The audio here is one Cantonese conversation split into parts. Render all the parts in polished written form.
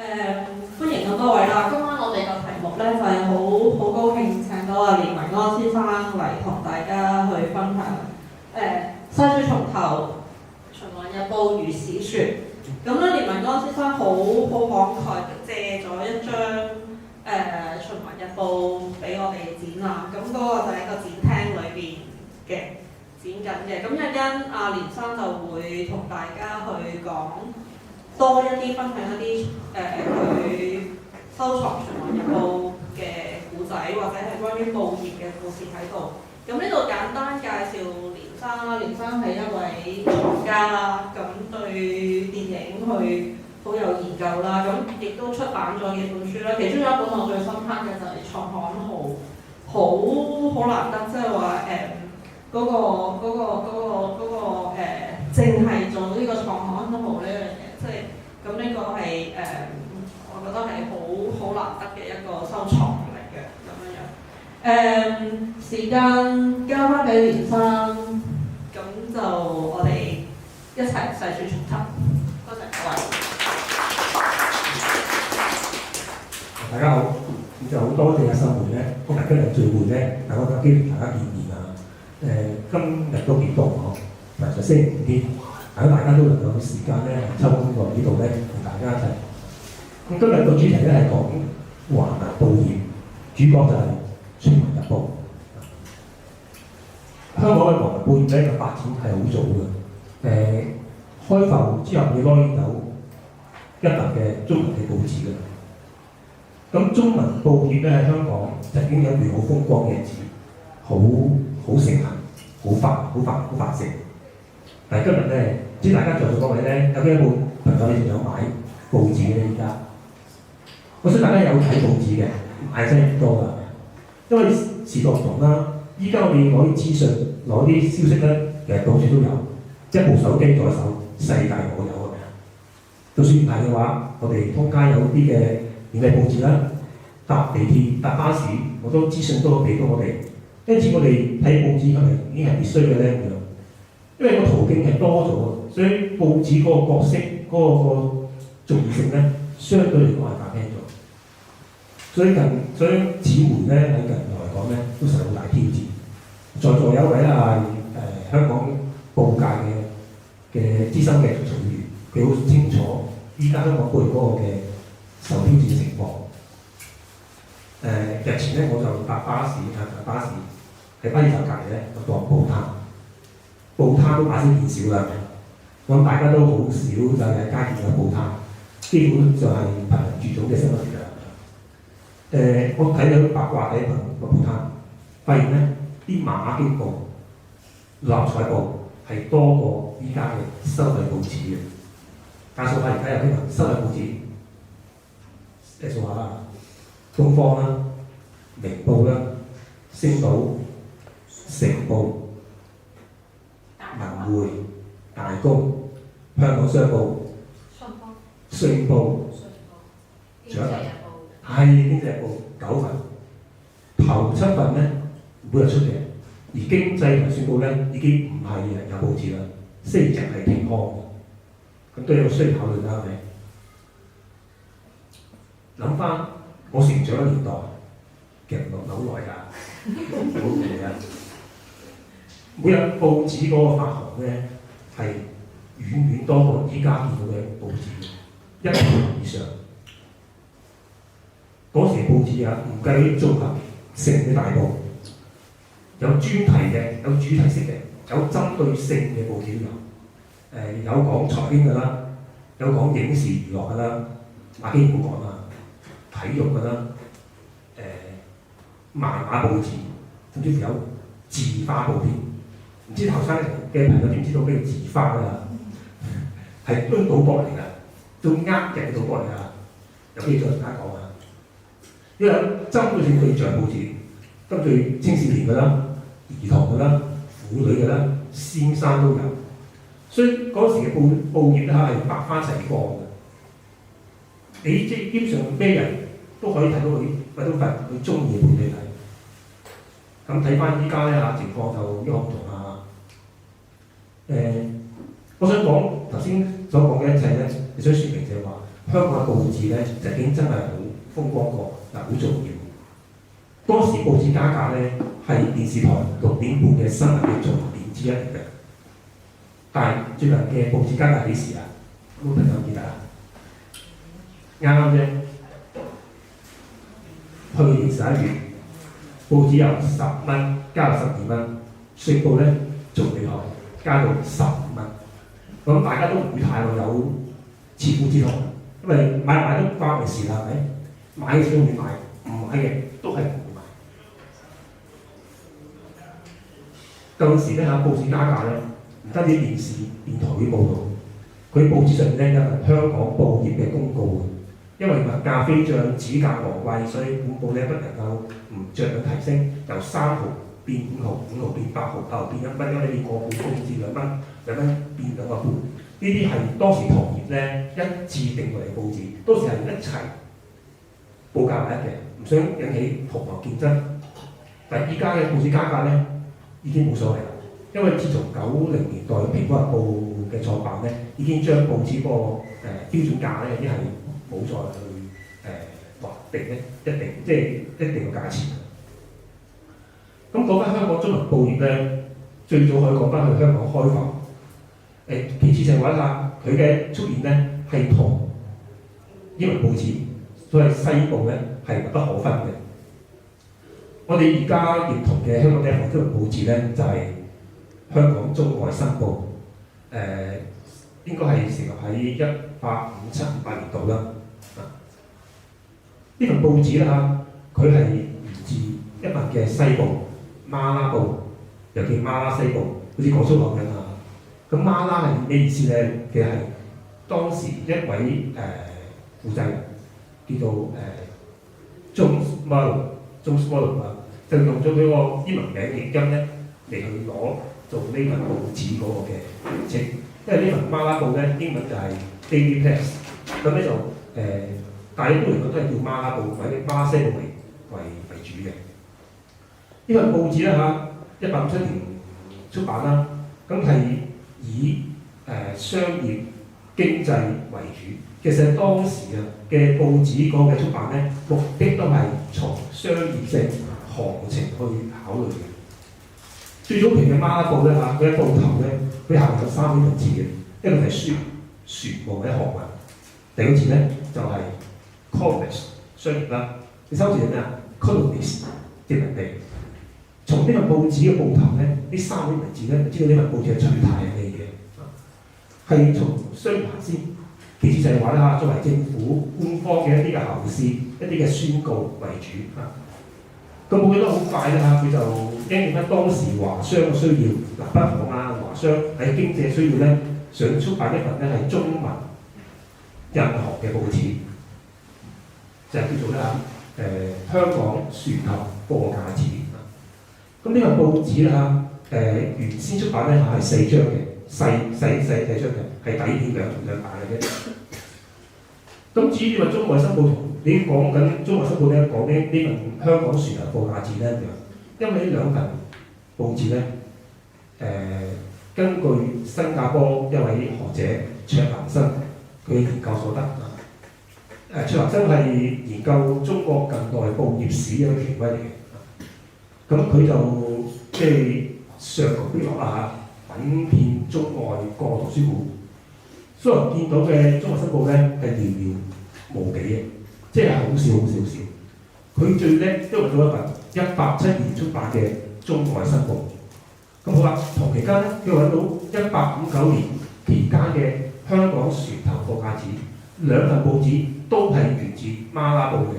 歡迎咁多位啦！今晚我哋個題目咧就係好高興請到阿連民安先生嚟同大家去分享西書從頭循環日報如史説。咁咧，連民安先生好慷慨地借咗一張循環日報俾我哋展覽，咁嗰個就喺個展廳裏邊嘅展緊嘅。咁一陣間阿連生就會同大家去講多一啲，分享一啲佢收藏循環日報嘅故仔，或者係關於報業嘅故事喺度。咁呢度簡單介紹連生啦，連生係一位藏家啦，咁對電影佢好有研究啦，咁亦都出版咗幾本書啦。其中有一本我最深刻嘅就係創刊號，好難得，即係話淨係做呢個創刊號呢樣嘢，即係咁呢個係我覺得係好難得嘅一個收藏嚟嘅咁樣。時間交翻俾連生，咁就我哋一齊細説從頭。多謝各位。大家好，咁就好多謝阿秀梅咧，今日聚會咧，大家有機會大家見面啊。今日都幾多嗬，嗱就星期五添，大家都能夠有時間咧抽空過呢度咧同大家一齊。咁今日個主題咧係講華文報業，主角就係循環日報。香港嘅華文報業咧嘅發展係好早嘅，開埠之後你當然有一份嘅中文嘅報紙嘅。咁中文報業咧喺香港曾經有一段好風光嘅日子，好盛行，好繁盛。但係今日咧，唔知大家在座各位咧，有幾多朋友你仲有買報紙嘅咧？依家，我想大家有睇報紙嘅，買真係唔多㗎，因為時代唔同啦。依家我哋攞啲資訊、攞啲消息咧，其實到處都有，一部手機在手，世界我有係咪啊？就算唔係嘅話，我哋通街有啲嘅免費報紙啦，搭地鐵、搭巴士，好多資訊都俾到我哋。因此我哋睇報紙係咪已經係必須嘅咧？咁樣，因為個途徑係多咗，所以報紙嗰個角色、嗰個重要性咧，相對嚟講係減輕咗。所以紙媒咧喺近來嚟講咧，都受到大挑戰。在座有一位香港報界嘅資深嘅從業員，佢好清楚依家香港報業嗰個嘅受挑戰嘅情況。日前咧我就搭巴士喺巴士站隔離咧，就當報攤都把聲見少啦。咁大家都好少就係街邊有報攤，基本就係貧民住種嘅生活嚟㗎。我睇到八卦喺個報攤，發現咧啲馬經報、六合彩報係多過依家嘅收費報紙嘅。介紹下而家有啲收費報紙，數下啦，東方啦、明報啦、星島、成報、文匯、大公、香港商報、信報、仲有係經濟日報9份，頭7份咧每日出嘅，而經濟同信報咧已經唔係有報紙啦，星期日係停刊嘅，咁都有需要考慮啦，係咪？諗翻我成長嘅年代，其實好耐㗎，好耐㗎。每日報紙嗰個發行咧係遠遠多過依家見到嘅報紙1倍以上。嗰時報紙啊，唔計啲綜合性嘅大報，有專題嘅，有主題式嘅，有針對性嘅報紙都有。有講財經㗎啦，有講影視娛樂㗎啦，馬基唔好講啦，體育㗎啦，漫畫報紙，甚至乎有字花報添。唔知後生嘅朋友知唔知道咩叫字花啊？係都賭博嚟㗎，做呃人嘅賭博嚟㗎。有機會再同大家講下。因為針對性對象報紙，針對青少年㗎啦、兒童㗎啦、婦女㗎啦、先生都有，所以嗰時嘅報業咧係百花齊放嘅。你即係基本上咩人都可以睇到佢揾到份佢中意嘅報紙睇。咁睇翻依家咧情況就一毫唔同啦。我想講頭先所講嘅一切咧，你想説明就係話香港嘅報紙咧就已經真係好風光過，嗱好重要。當時報紙價格咧係電視台6點半嘅新聞嘅重點之一嚟嘅。但係最近嘅報紙價格幾時啊？有冇朋友記得啊？啱啱啫，去年11月，報紙由10蚊加到12蚊，雪報咧仲厲害，加到15蚊。咁大家都唔會太過有切膚之痛，因為買唔買都關佢事啦，係咪？買嘅時候會買，唔買嘅都係唔會買。舊時咧報紙加價咧，唔單止電視、電台會報導，佢報紙上面咧有份香港報業嘅公告嘅。因為物價飛漲、紙價昂貴，所以本報咧不能夠唔着緊提升，由3毫變5毫，5毫變8毫，8毫變1蚊，因為你個半工至2蚊，2蚊變2個半。呢啲係當時同業咧一致定落嚟報紙，當時係一齊報價為一嘅，唔想引起同行競爭。但係依家嘅報紙加價咧已經冇所謂啦，因為自從90年代《蘋果日報》嘅創辦咧，已經將報紙個標準價咧已經係冇再去劃定咧一定嘅價錢。咁講翻香港中文報業咧，最早可以講翻去香港開埠。其次就係話啦，佢嘅出現咧係同英文報紙所謂西報咧係密不可分嘅。我哋而家認同嘅香港第一份中文報紙咧就係、香港中外新報，應該係成立喺1857、58年度啦。呢份報紙啦，佢係源自一份嘅西報《馬拉報》，又叫《馬拉西報》，好似講粗口咁啊。咁馬拉係咩意思咧？其實係當時一位負責人叫做John Smollett 啊，就用咗佢個英文名譯音咧嚟去攞做呢份報紙嗰個嘅名稱。因為呢份馬拉報咧英文就係 Daily Press， 咁咧就大一般嚟講都係叫馬拉報或者馬拉西報為主嘅。呢份報紙咧1857年出版啦，咁係以商業經濟為主。其實當時嘅報紙嗰個出版咧，目的都係從商業性行情去考慮嘅。最早期嘅馬拉報咧佢喺報頭咧，佢下面有3個字嘅，一個係船務或者航運，第二個字咧就係、commerce 商業啦，第三個字係咩啊 ？colonies 殖民地。從呢份報紙嘅報頭咧，呢3個字咧，就知道呢份報紙係取態係咩嘅，係從商業先。其次就係話咧作為政府官方嘅一啲嘅後事、一啲嘅宣告為主啊。咁報紙都好快啦佢就因應翻當時華商嘅需要，北行華商喺經濟需要咧，想出版一份咧係中文印行嘅報紙，就係叫做香港船頭貨價紙。咁呢份報紙原先出版咧係4張嘅，細張嘅，係底片兩版嘅啫。咁至於你話中外新報，你講緊中外新報咧，講呢份香港船頭貨價紙咧，因為呢兩份報紙咧，根據新加坡一位學者卓南生佢研究所得，卓南生係研究中國近代報業史嘅權威嚟嘅。咁佢就即係上求碧落啦揾遍中外各圖書館，所有人見到嘅中外新報咧係寥寥無幾嘅，即係好少。佢最叻都揾到一份1872年出版嘅中外新報。咁好啦，同期間咧，佢揾到1859年期間嘅香港船頭貨價紙，兩份報紙都係源自馬拉報嘅。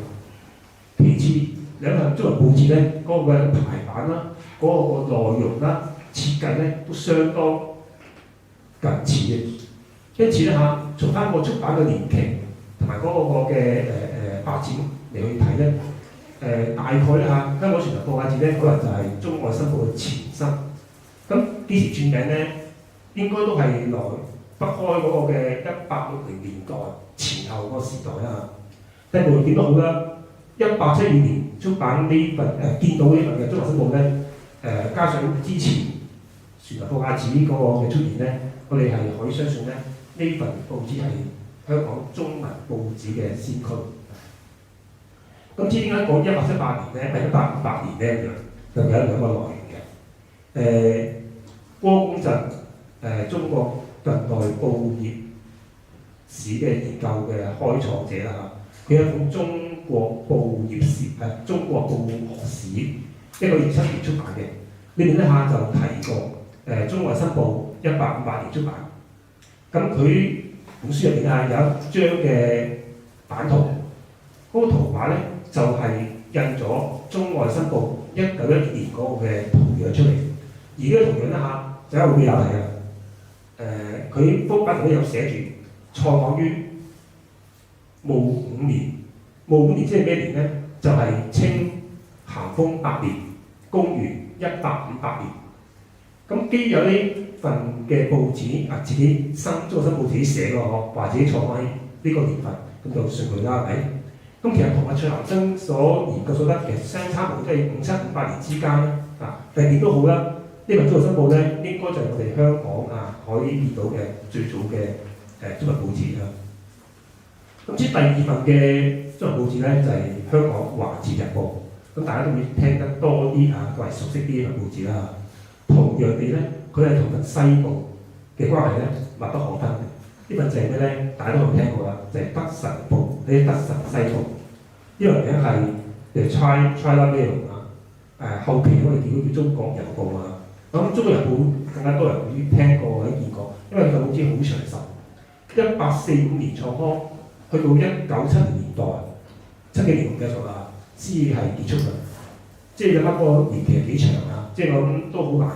其次，兩份中文報紙咧，嗰個嘅排版啦，嗰個內容啦、設計咧，都相當近似嘅。因此咧從翻個出版嘅年期同埋嗰個嘅發展嚟去睇咧，大概咧香港船頭貨價紙咧，可能就係中外新報嘅前身。咁幾時轉名咧？應該都係來不開嗰個嘅1860年代前後嗰個時代啦。但係無論點都好啦，1872年出版呢份見到呢份嘅中外新報咧，加上之前船頭貨價紙嗰個嘅出現咧，我哋係可以相信咧，呢份報紙係香港中文報紙嘅先驅。咁至於點解講1878年咧，唔係1858年咧？就有兩個來源嘅。郭公振中國近代報業史嘅研究嘅開創者啦，佢有一本中國報業史中國報學史，1927年出版嘅。裏面一下就提過中外新報1858年出版。咁佢本書入邊有一張嘅版圖，嗰、那個圖畫咧就係、印咗中外新報1912年嗰個嘅圖樣出嚟。而呢個圖樣咧就一個比較睇啊。佢幅版圖咧有寫住創刊於戊午年，戊午年即係咩年咧？就係、清咸豐8年，公元1858年。咁基於有呢份嘅報紙自己中國新報自己寫嘅話自己創刊呢個年份，咁就信佢啦，係咪？咁其實同蔡南生所研究所得其實相差無，即係5758年之間咧但係點都好啦。呢份中國新報咧，應該就係我哋香港可以見到嘅最早嘅中文報紙啦。咁至於第二份嘅中文報紙咧，就係、香港華字日報。咁大家都會聽得多啲都係熟悉啲呢份報紙啦。同樣地咧，佢係同份西報嘅關係咧密不可分嘅。呢份就係咩咧？大家都有聽過啦，就係、德辰報，呢啲德辰西報。呢個名係China Mail 後期我哋叫中國日報啊。咁中國日報更加多人會聽過或者見過，因為佢好似好長壽。1845年創刊，去到1970年代，7幾年唔記得咗啦，先係結束嘅。即係有乜個年期係幾長啊？即係我諗都好難，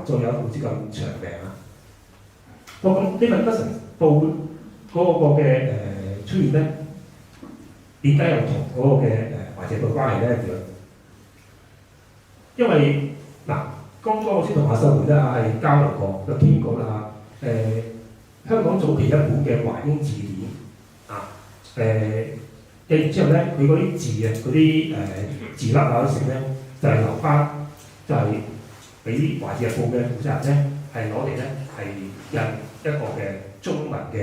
再有報紙咁長命啊！咁呢份德辰報嗰個嘅出現咧，點解又同嗰個嘅華字報關係咧？因為剛剛我先同阿秀梅咧係交流過，有傾過啦香港早期一本嘅華英字典記完之後咧，佢嗰啲字嗰啲字粒嗰成咧，就係、留翻，就係俾華字日報嘅負責人咧，係攞嚟咧係印一個嘅中文嘅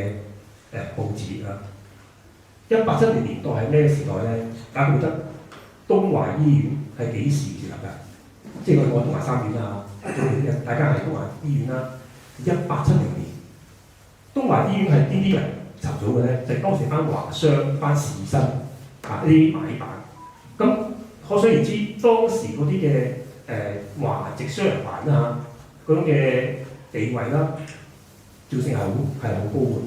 報紙啊。1870年代係咩時代咧？大家覺得東華醫院係幾時成立㗎？即係我東華三院大家係東華醫院啦。1870年，東華醫院係邊啲人籌組嘅咧？就係、當時班華商、班士紳呢啲買辦。咁可想而知，當時嗰啲嘅華籍商人辦嗰種嘅地位啦，造成係好高嘅。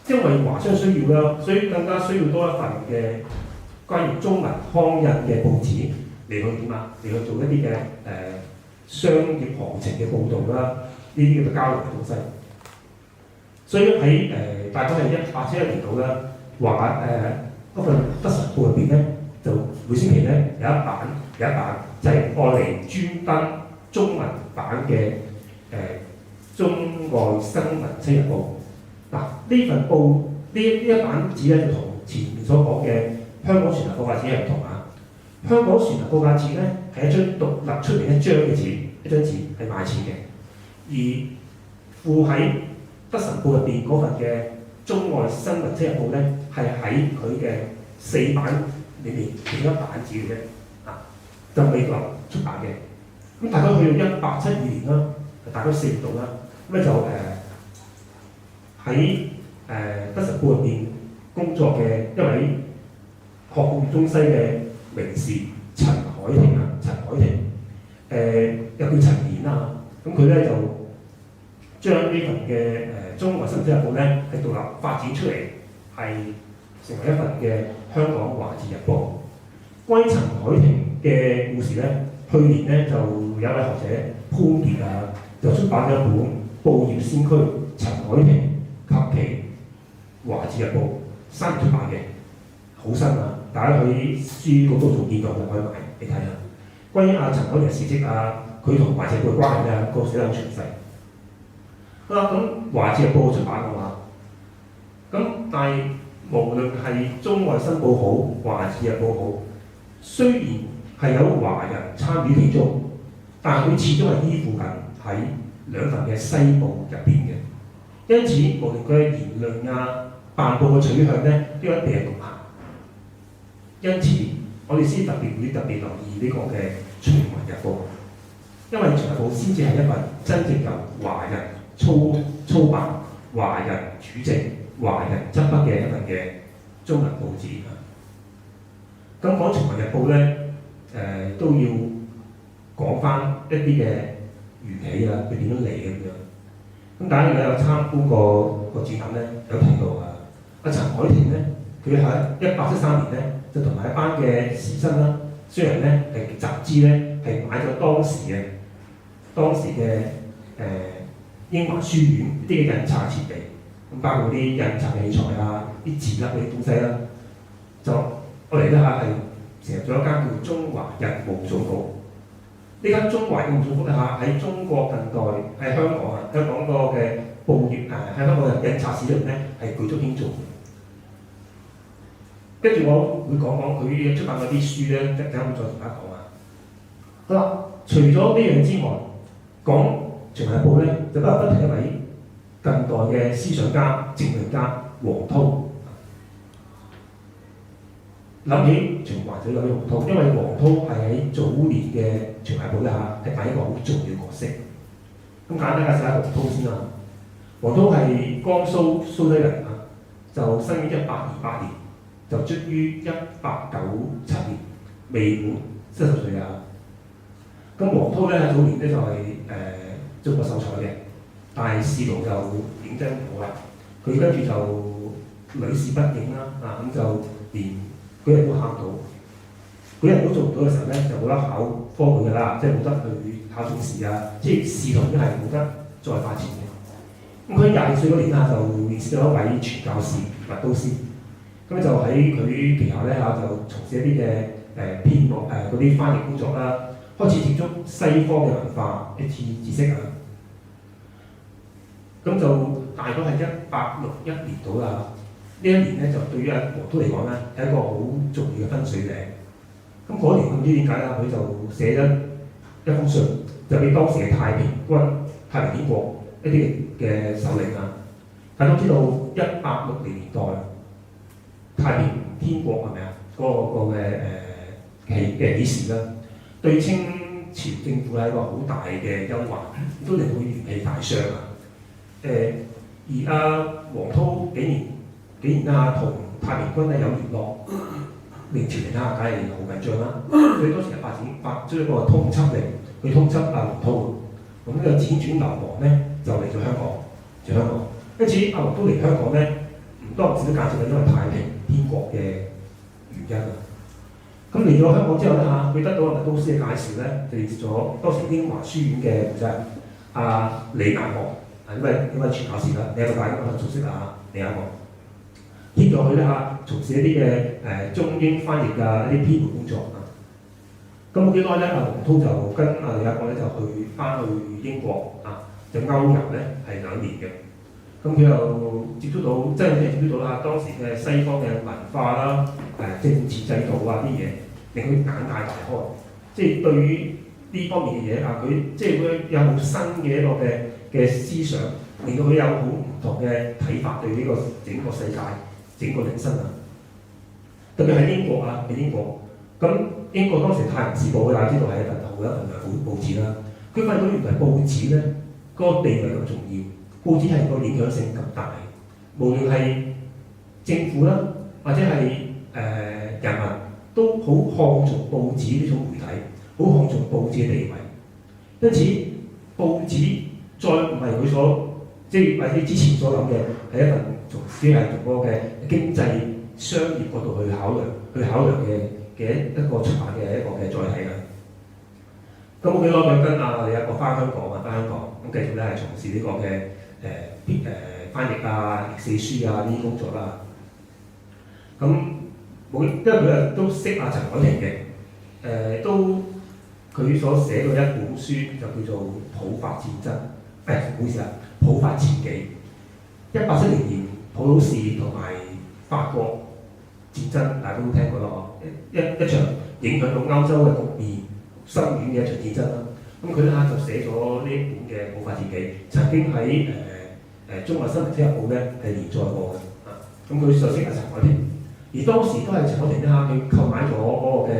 因為華商需要啦，所以更加需要多一份嘅關於中文刊印嘅報紙嚟去點嚟去做一啲嘅商業行情嘅報導啦，呢啲咁嘅交流嘅東西。所以喺大概係1871年度啦，嗰份德辰報入邊咧，就每星期咧有一版就係愛嚟專登中文版嘅中外新聞七日報。呢份報呢一版紙咧就同前面所講嘅香港船頭報價紙係唔同啊。香港船頭報價紙咧係一張獨立出嚟一張嘅紙，一張紙係賣錢嘅。而附喺德辰報入邊嗰份嘅中外新聞七日報咧，係喺佢嘅4版裏面其中一版紙嘅啫，就美國出版嘅。咁大概去到1872年啦，大概4年度啦，咁咧就喺德辰報入邊工作嘅一位學貫中西嘅名士陳海婷又叫陳顯咁佢咧就將呢份嘅中外新聞日報咧係獨立發展出嚟，係成為一份嘅香港華字日報。關於陳海婷嘅故事咧，去年咧就有一位學者潘傑就出版咗一本報業先驅陳海婷及其華字日報新出版嘅，好新大家去書嗰度仲見到嘅，可以買你睇下。關於陳海婷嘅事蹟佢同華字日報嘅關係咧，個寫得好詳細。咁華字日報出版嘅話，咁但係無論係中外新報好，華字日報好，雖然係有華人參與其中，但係佢始終係依附緊喺兩份嘅西報入邊嘅。因此無論佢嘅言論啊、辦報嘅取向咧，都一定係局限。因此，我哋先特別留意呢個嘅《循環日報》，因為《循環日報》先至係一份真正由華人操辦、華人主政、華人執筆嘅一份嘅中文報紙。咁講《循環日報》咧，都要講翻一啲嘅緣起啊，佢點樣嚟咁樣。咁大家如果有參觀過個展覽咧，有提到阿陳海婷咧，佢喺1873年咧，就同埋一班嘅士紳啦，雖然咧係集資咧係買咗當時嘅英華書院啲嘅印刷設備，咁包括啲印刷器材啊、啲字粒嗰啲東西啦，就我嚟咧係成立咗一間叫中華日報總局。呢間中華日報總局喺中國近代喺香港個嘅報業喺香港嘅印刷史入面咧係舉足輕重。跟住我會講佢出版嗰啲書咧，陣間會再同大家講啊。好啦，除咗呢樣之外，講《循環日報》咧，就不得不提一位近代嘅思想家、政論家黃韜。諗起循環就諗起黃韜，因為黃韜係喺早年嘅《循環日報》係扮一個好重要角色。咁簡單介紹下黃韜先啦。黃韜係江蘇蘇州人啊，就生於1828年，就卒於1897年，未滿70歲啊。咁黃韜咧喺早年咧就係中國秀才嘅，但係仕途就認真唔好啦。佢跟住就屢試不景啦，咁就連舉人都考唔到，舉人都做唔到嘅時候咧，就冇得考科舉㗎啦，即係冇得去考中試啊，即係仕途已經係冇得再發展嘅。咁佢22歲嗰年就認識咗一位傳教士麥都斯，咁就喺佢旗下咧就從事一啲嘅編目嗰啲翻譯工作啦，開始接觸西方嘅文化一啲知識啊。咁就大概係1861年到啦。呢一年咧就對於黃韜嚟講咧係一個好重要嘅分水嶺。咁嗰年唔知點解啦，佢就寫咗一封信，就俾當時嘅太平天國一啲嘅首領啊。大家都知道1860年代太平天國係咪啊？嗰個嘅起事啦，對清朝政府係一個好大嘅憂患，都令到佢元氣大傷啊。而黃韜竟然同太平軍咧有聯絡，令朝廷梗係好緊張啦。所以當時就發出一個通緝令，去通緝黃韜。咁呢個輾轉流亡咧，就嚟咗香港。因此黃韜嚟香港咧，唔多唔少都解釋係因為太平天國嘅原因啊。咁嚟咗香港之後咧佢得到麥都斯嘅介紹咧，就認識咗當時英華書院嘅負責人李亞國，因為傳教士啦，你有個大家都熟悉李亞國。協助佢從事一啲嘅中英翻譯一啲編門工作啊。咁冇幾耐咧，黃韜就跟李亞國咧就翻去英國就歐遊咧係2年嘅。咁佢又接觸到，真係接觸到當時嘅西方嘅文化啦、政治制度啲嘢，令佢眼界大開。即係對於呢方面嘅嘢佢即係會有好新嘅一個嘅思想，令到佢有好唔同嘅睇法對呢個整個世界。整個人生特別喺英國咁英國當時《泰晤士報》大家知道係一份好一份報紙啦。佢發現到原來報紙咧個地位咁重要，報紙係個影響性咁大，無論係政府啦，或者係人民都好看重報紙呢種媒體，好看重報紙嘅地位。因此報紙再唔係佢所即係或者之前所諗嘅係一份只係從個嘅經濟商業角度去考量嘅一個出版嘅一個嘅載體啦。咁冇幾耐佢跟李亞國翻香港，咁繼續咧係從事呢個嘅翻譯譯寫書呢啲工作啦。咁因為佢都識陳海婷嘅，都佢所寫嘅一本書就叫做《普法戰爭》，唔好意思普法前記》。1870年普魯士同埋法國戰爭，大家都聽過啦，一場影響到歐洲嘅局面深遠嘅一場戰爭啦。咁佢就寫咗呢一本嘅《普法戰記》，曾經喺中國新聞週報咧係連載過嘅，咁佢就識阿陳凱婷，而當時都係陳凱婷咧嚇，佢購買咗嗰個嘅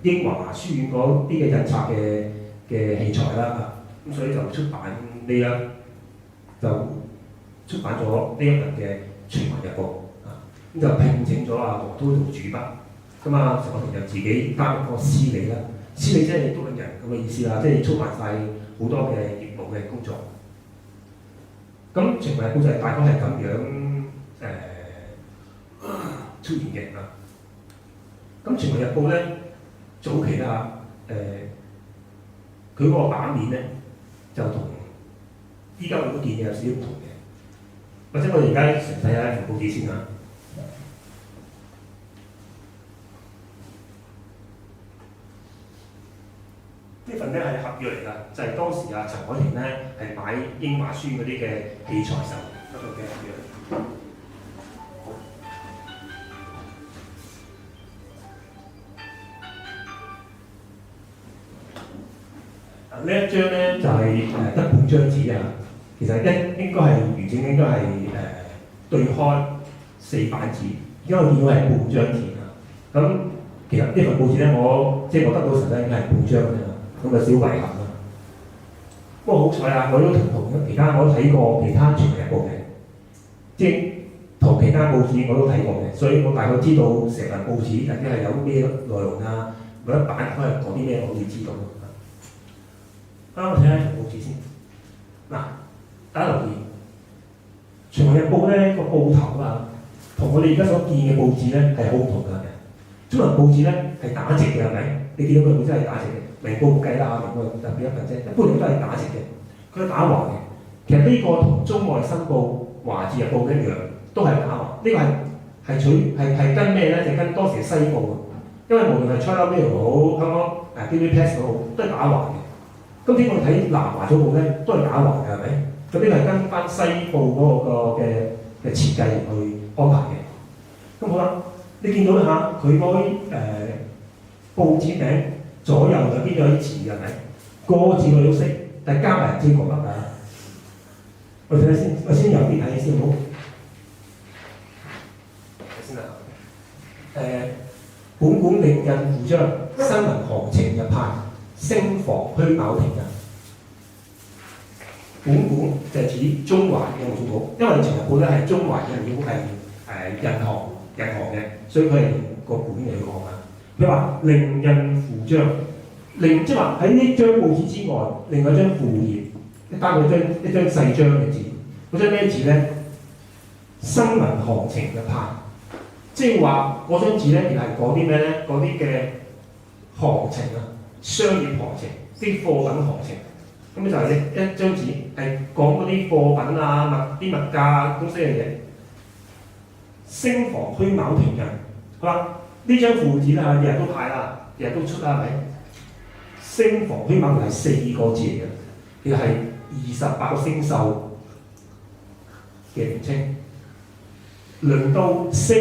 英華書院嗰啲嘅印刷嘅器材啦嚇，咁所以就出版咗呢一份嘅《全民日報》啊，咁就聘請咗阿黃滔做主筆，咁啊陳凱婷就自己擔任個司理啦，司理即係督領人咁嘅意思啦，即係操辦晒好多嘅業務嘅工作。咁《全民日報》就係大概係咁樣出現嘅啊。咁《全民日報》咧早期啦佢嗰個版面咧就同依家我都見嘅有少少唔同嘅，或者我哋而家嘗試睇下份報紙先啊。呢份咧係合約嚟㗎，就係、當時啊陳凱婷咧係買英華書院嗰啲嘅器材時候得到嘅合約。呢一張咧就係得半張紙啊，其實應該係完整應該係對開4版紙，因為我見到係半張紙啊。咁其實呢份報紙咧，我得到時咧已經係半張㗎啦，咁有少遺憾啦。不過好彩啊，我都同其他我都睇過其他《全民日報》嘅，即係同其他報紙我都睇過嘅，所以我大概知道成份報紙究竟係有咩內容啊，每一版可能講啲咩，我都知道。我睇下份報紙先。嗱，大家留意《全民日報》咧個報頭啊，同我哋而家所見嘅報紙咧係好唔同㗎。中文報紙咧係打直嘅，係咪？你見到佢本身係打直嘅，明報唔計啦，明報特別一份啫。一般嚟都係打直嘅，佢係打橫嘅。其實呢個同中外新報、華字日報一樣，都係打橫。呢個係跟咩咧？就跟當時嘅西報啊。因為無論係 China Mail 好，香港Daily Press 好，都係打橫嘅。咁點解我睇南華早報咧都係打橫嘅，係咪？咁呢個係跟翻西報嗰個嘅設計去安排嘅。咁好啦。你見到啦嚇，佢嗰啲報紙名左右兩邊有啲字嘅，係咪？個字我都識，但係加埋唔知講乜㗎。我睇下先，我先由邊睇先好。睇先啦。本館另印附章新聞行情日派，聲防虛鉚停人。本館就係指中華印務總局，因為《全日報》咧係中華印務總局係印行嘅，所以佢係用個本嚟講啊。佢話另印附章，即係話喺呢張報紙之外，另外一張附頁，單一張細張嘅字，嗰張咩字咧？新聞行情日派，即係話嗰張字咧，原來係講啲咩咧？講啲嘅行情啊，商業行情，啲貨品行情。咁就係一張紙係講嗰啲貨品啊、啲物價公司嘅嘢。聲防虛鉚停人，好啦，呢張附紙啦，日日都派啦，日日都出啦，係咪？聲防虛鉚係4個字嚟嘅，其實係28個星宿嘅名稱。輪到聲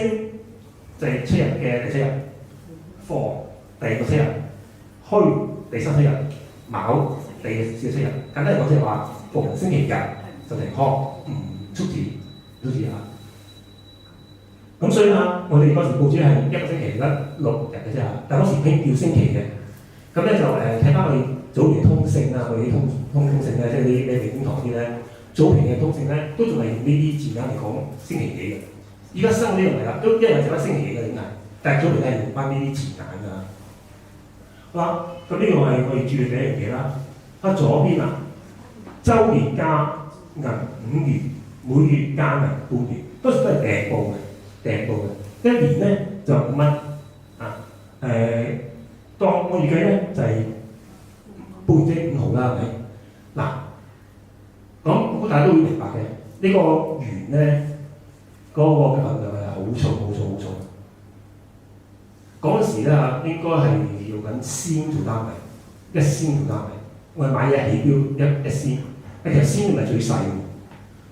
就係7日嘅第7日，防第2個7日，虛第3 7日，鉚第4個7日。簡單嚟講，即係話逢星期日就停刊，唔出字，都知啊。咁所以啦，我哋嗰時報紙係一個星期得6日嘅啫，但嗰時已經叫星期嘅。咁咧就睇翻我哋早期通勝啦，我哋啲通勝咧，即係啲咩地方堂啲咧，早期嘅通勝咧都仲係用呢啲字眼嚟講星期幾嘅。而家新嗰啲唔係啦，都一日就得星期幾嘅點解？但係早期咧係用翻呢啲字眼㗎。好啦，咁呢個係我哋注意嘅一樣嘢啦。左邊啊，週年加銀5元，每月加銀半元，多數都係訂報嘅。一年咧就5蚊啊！當我預計咧就係半即5毫啦，係咪？嗱，咁大家都會明白嘅。呢個元咧嗰個嘅份量係好重。嗰陣時咧應該係用緊仙做單位，1仙做單位。我哋買嘢起標一仙，其實仙唔係最細嘅。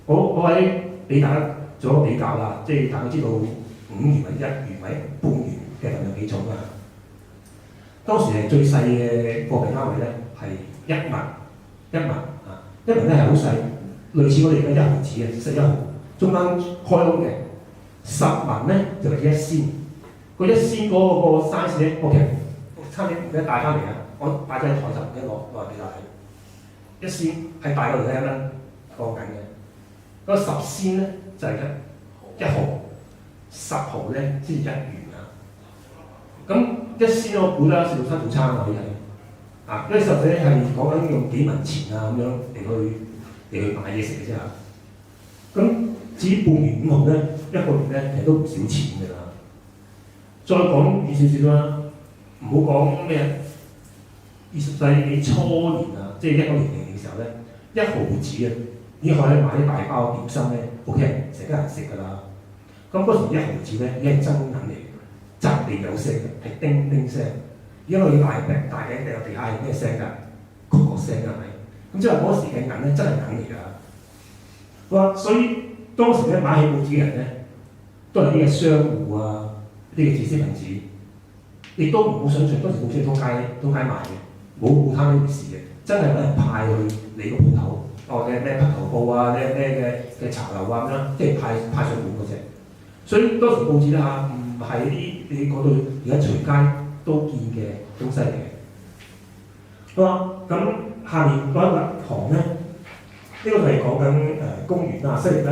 我喺俾大家做一個比較啦，即係大家知道5元或者1元或者半元嘅份量幾重啊？當時係最細嘅貨幣單位咧係1文啊，1文咧係好細，類似我哋嘅一毫紙嘅，11毫，中間開窿嘅，10文咧就係1仙。個1仙嗰個 size 咧，我其實差啲唔記得帶翻嚟啊！我擺咗喺台頭，唔記得攞嚟俾大家睇。1仙係大過2蚊個銀嘅，嗰10仙咧就係1毫，10毫咧先至1元啊！咁1仙我估得食到辛苦餐啊，係啊，因為實際係講緊用幾文錢啊咁樣嚟去買嘢食嘅啫嚇。咁至於半元5毫咧，一個月咧其實都唔少錢㗎啦。再講遠少少啦，唔好講咩20世紀初年啊，即係1900年嘅時候咧，1毫紙啊已經可以買啲大包點心咧，OK，成家人食㗎啦。咁嗰時1毫紙咧已經係真銀嚟嘅，擲地有聲嘅，係叮叮聲。因為大餅大嘅掉地下係咩聲㗎？嗰聲㗎係咪？咁即係嗰時嘅銀咧真係銀嚟㗎。好啦，所以當時咧買起報紙嘅人咧，都係啲嘅商戶啊，啲嘅知識分子，亦都唔好想象當時報紙係通街賣嘅，冇報攤呢回事嘅，真係揾人派去你個鋪頭，或者咩匹頭報啊，咩嘅茶樓啊咁樣，即係派上門嗰隻。所以當時報紙咧嚇，唔係啲你講到而家隨街都見嘅東西嚟嘅。好啦，咁下面嗰一行咧，呢個就係講緊公元啦，西歷咧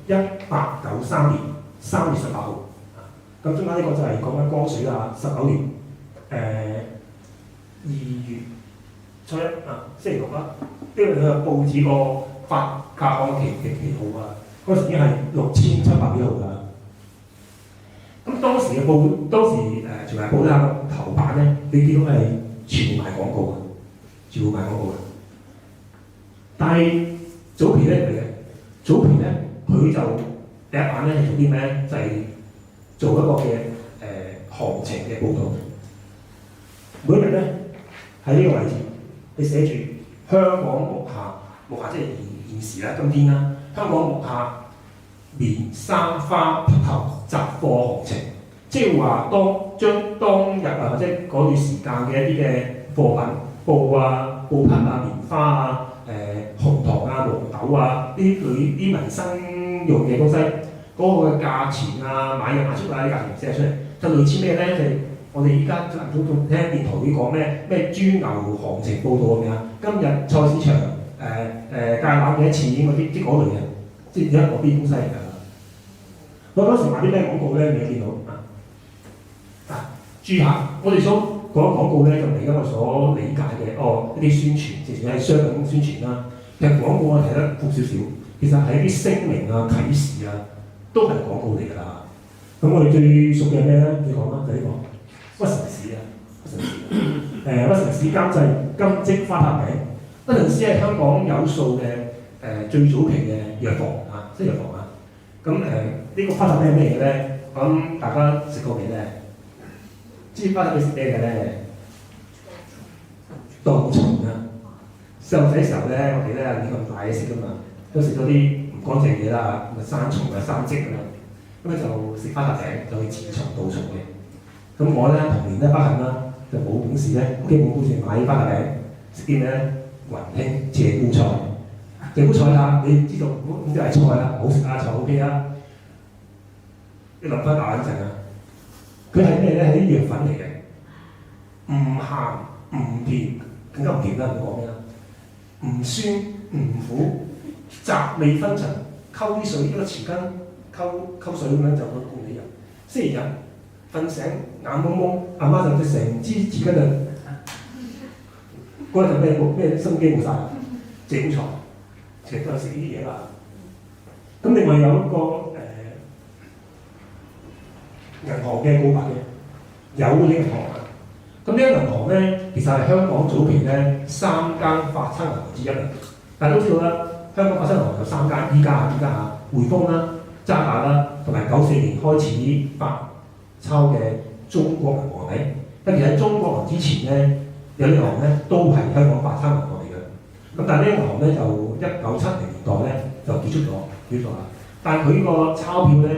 1893年3月18號。咁中間呢個就係講緊光緒啊19年2月初一啊，星期6啦。呢個佢嘅報紙個發卡行期號啊，嗰時已經係6700幾號㗎。咁當時嘅報，全日報咧頭版咧，你見到係全部賣廣告嘅，全部賣廣告嘅。但係早期咧唔係嘅，早期咧佢就第一版咧係做啲咩咧？就係、做一個嘅行情嘅報導。每日咧喺呢個位置，你寫住香港目下即係現時啦，今天啦，香港目下棉衫花匹頭雜貨行情，即係話當日啊，或者嗰段時間嘅一啲嘅貨品，布啊、布匹啊、棉花啊、紅糖啊、黃豆啊，啲民生用嘅東西，嗰個嘅價錢啊、買入賣出啊啲價錢寫出嚟，就類似咩咧？就係、我哋依家仲聽電台會講咩豬牛行情報導咁樣，今日菜市場芥蘭幾多錢嗰啲，即係嗰類嘅，即係而家嗰啲東西嚟㗎。我嗰時買啲咩廣告咧？你見到注下我哋所講廣告咧，就唔係而家我所理解嘅一啲宣傳，直情係商品宣傳啦。其實廣告我睇得闊少少，其實係一啲聲明啊、啟示啊，都係廣告嚟㗎啦。咁我哋最熟嘅咩咧？你講啦，就呢個屈臣氏啊，屈臣氏監製金積花塔餅。屈臣氏係香港有數嘅最早期嘅藥房啊，即係藥房啊。咁呢個花塔餅係咩嘢咧？咁大家食過未咧？知花塔餅食咩嘅咧？杜蟲啊！細路仔時候咧，我哋咧呢咁大嘢食㗎嘛，都食咗啲唔乾淨嘢啦，咁啊生蟲啊、生積啊，咁咧就食花塔餅就去剪蟲杜蟲嘅。咁我咧童年咧不幸啦，就冇本事咧，基本好似買花塔餅食啲咩咧？雲興謝菇菜，謝菇菜啦，你知道咁即係菜啦，好食啊，就 OK 啦。你諗翻大嗰陣啊，佢係咩咧？係啲藥粉嚟嘅，唔鹹唔甜，更加唔甜啦！唔講咩啦，唔酸唔苦，雜味紛陳，溝啲水一個匙羹溝水咁樣就可以灌你飲。星期日瞓醒眼蒙蒙，阿媽就成支匙羹就嗰陣咩心機冇晒，謝菇菜，成日都係食呢啲嘢啦。咁另外有一個銀行嘅告白嘅，有嗰啲銀行啊。咁呢間銀行咧，其實係香港早期咧3間發鈔銀行之一嚟。大家都知道啦，香港發鈔銀行有3間，依家匯豐啦、渣打啦，同埋94年開始發鈔嘅中國銀行係咪？但其實喺中國銀之前咧，有啲銀行咧都係香港發鈔銀行嚟嘅。咁但係呢間銀行咧就1970年代咧就結束咗啦。但係佢個鈔票咧，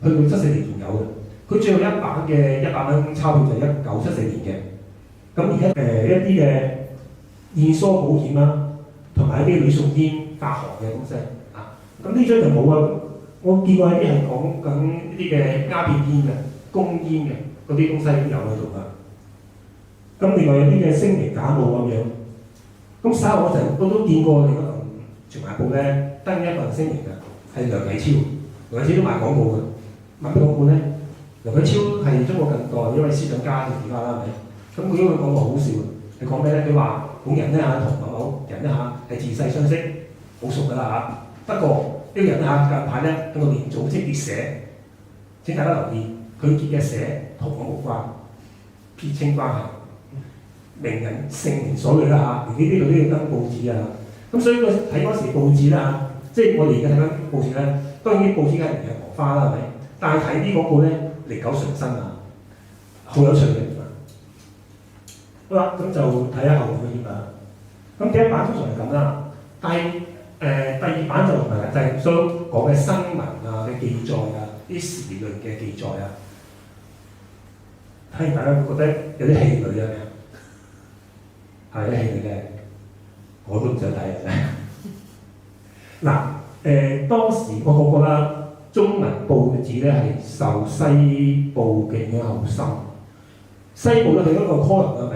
去到74年仲有嘅。佢最後一版嘅100蚊鈔票就係1974年嘅。咁而家一啲嘅現疏保險啦，同埋一啲呂宋添發寒嘅東西啊。咁呢張就冇啊，我見過一啲係講緊呢啲嘅鴉片煙嘅、公煙嘅嗰啲東西都有喺度㗎。咁另外有啲嘅聲名假冒咁樣，咁稍後我都見過另一份《傳媒報》咧登一份聲明嘅，係梁啟超，梁啟超都賣廣告嘅，賣咩廣告咧？梁啟超係中國近代一位思想家嘅家啦，係咪？咁佢都會講個好笑嘅，係講咩咧？佢話本人咧嚇同某某人咧嚇係自細相識，好熟㗎啦嚇。不過呢個人嚇近排咧喺個連組織結社，請大家留意，佢結嘅社同我無關，撇清關係。名人姓名所類啦嚇，連呢啲佢都要登報紙啊。咁所以我睇嗰時報紙啦，即係我哋而家睇緊報紙咧，當然啲報紙梗係唔係荷花啦，係咪？但係睇啲廣告咧，歷久常新啊，好有趣嘅。好啦，咁就睇下後面嘅頁啊。咁第一版通常係咁啦，但係第二版就唔係啦，就係所講嘅新聞啊嘅記載啊，啲時論嘅記載啊，睇完大家會覺得有啲氣餒啊。係啲戲嚟嘅，我都唔想睇嘅。嗱，當時我講過啦，中文報紙咧係受西報嘅影響好深。西報咧佢嗰個 column 係咪？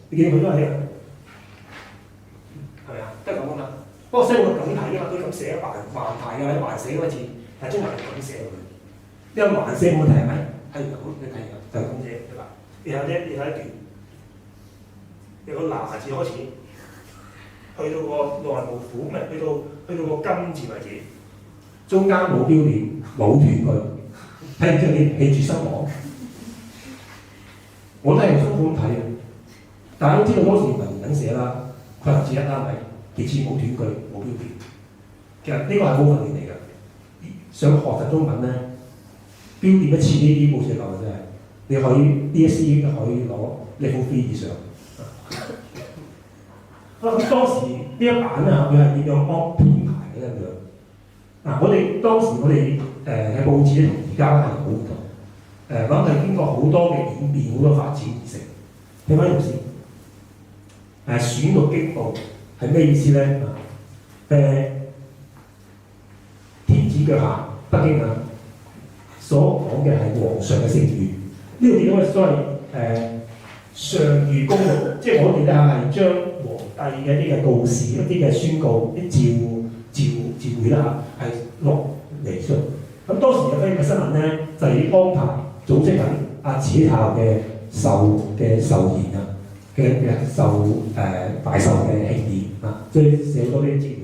你見到佢都係係咪啊？都係咁㗎嘛。不過西報係咁睇㗎嘛，佢咁寫橫排嘅，橫寫嗰個字，但係中文係咁寫佢。因為橫寫冇問題係咪？係咁你睇㗎，就咁寫對吧？然後咧，你睇一段。由個拿字開始，去到個內幕府，唔係去到個金字為止，中間冇標點，冇斷句，睇唔知你氣住失望。我都係辛苦咁睇嘅，大家都知道當時文緊寫啦，佢係字一啦，咪其次冇斷句，冇標點。其實呢個係好訓練嚟㗎，想學習中文咧，標點一次呢啲冇寫漏嘅真係，你可以 DSE 可以攞 level 3以上。咁當時呢一版咧，佢係點樣幫編排嘅咧咁樣？嗱，我哋嘅報紙咧同而家係好唔同。講係經過好多嘅演變、好多發展而成。聽翻條先。選錄經報係咩意思咧？天子腳下，北京啊，所講嘅係皇上嘅聖諭。呢個點解所謂上諭公錄，即係我哋咧係將皇帝嘅一啲嘅告示、一啲嘅宣告、啲召會啦嚇，係錄嚟出。咁當時有啲嘅新聞咧，就係安排組織緊阿慈禧太后嘅壽宴啊嘅大壽嘅慶典啊，所以寫好多啲資料。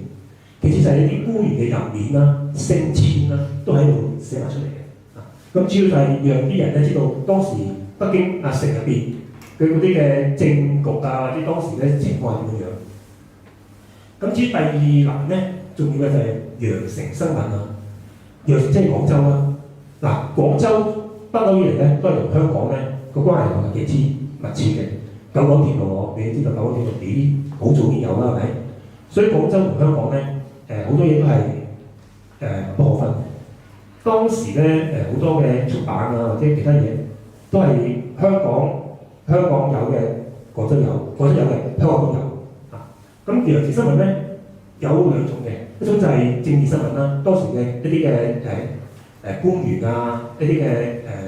其次就係啲官員嘅任免啦、升遷啦，都喺度寫埋出嚟嘅。咁主要就係讓啲人咧知道當時北京城入邊佢嗰啲嘅政局啊，或者當時咧情況係點樣。咁至於第二欄咧，重要嘅就係羊城新聞啊。羊城即係廣州啦。嗱，廣州不嬲以嚟咧都係同香港咧個關係係幾之密切嘅。九廣鐵路你知道九廣鐵路幾好早已經有啦，係咪？所以廣州同香港咧好多嘢都係不可分。當時咧好多嘅出版啊或者其他嘢都係香港有嘅，廣州有，廣州有嘅，香港都有啊。咁羊城新聞咧有兩種嘅，一種就係政治新聞啦，當時嘅一啲嘅官員啊，一啲嘅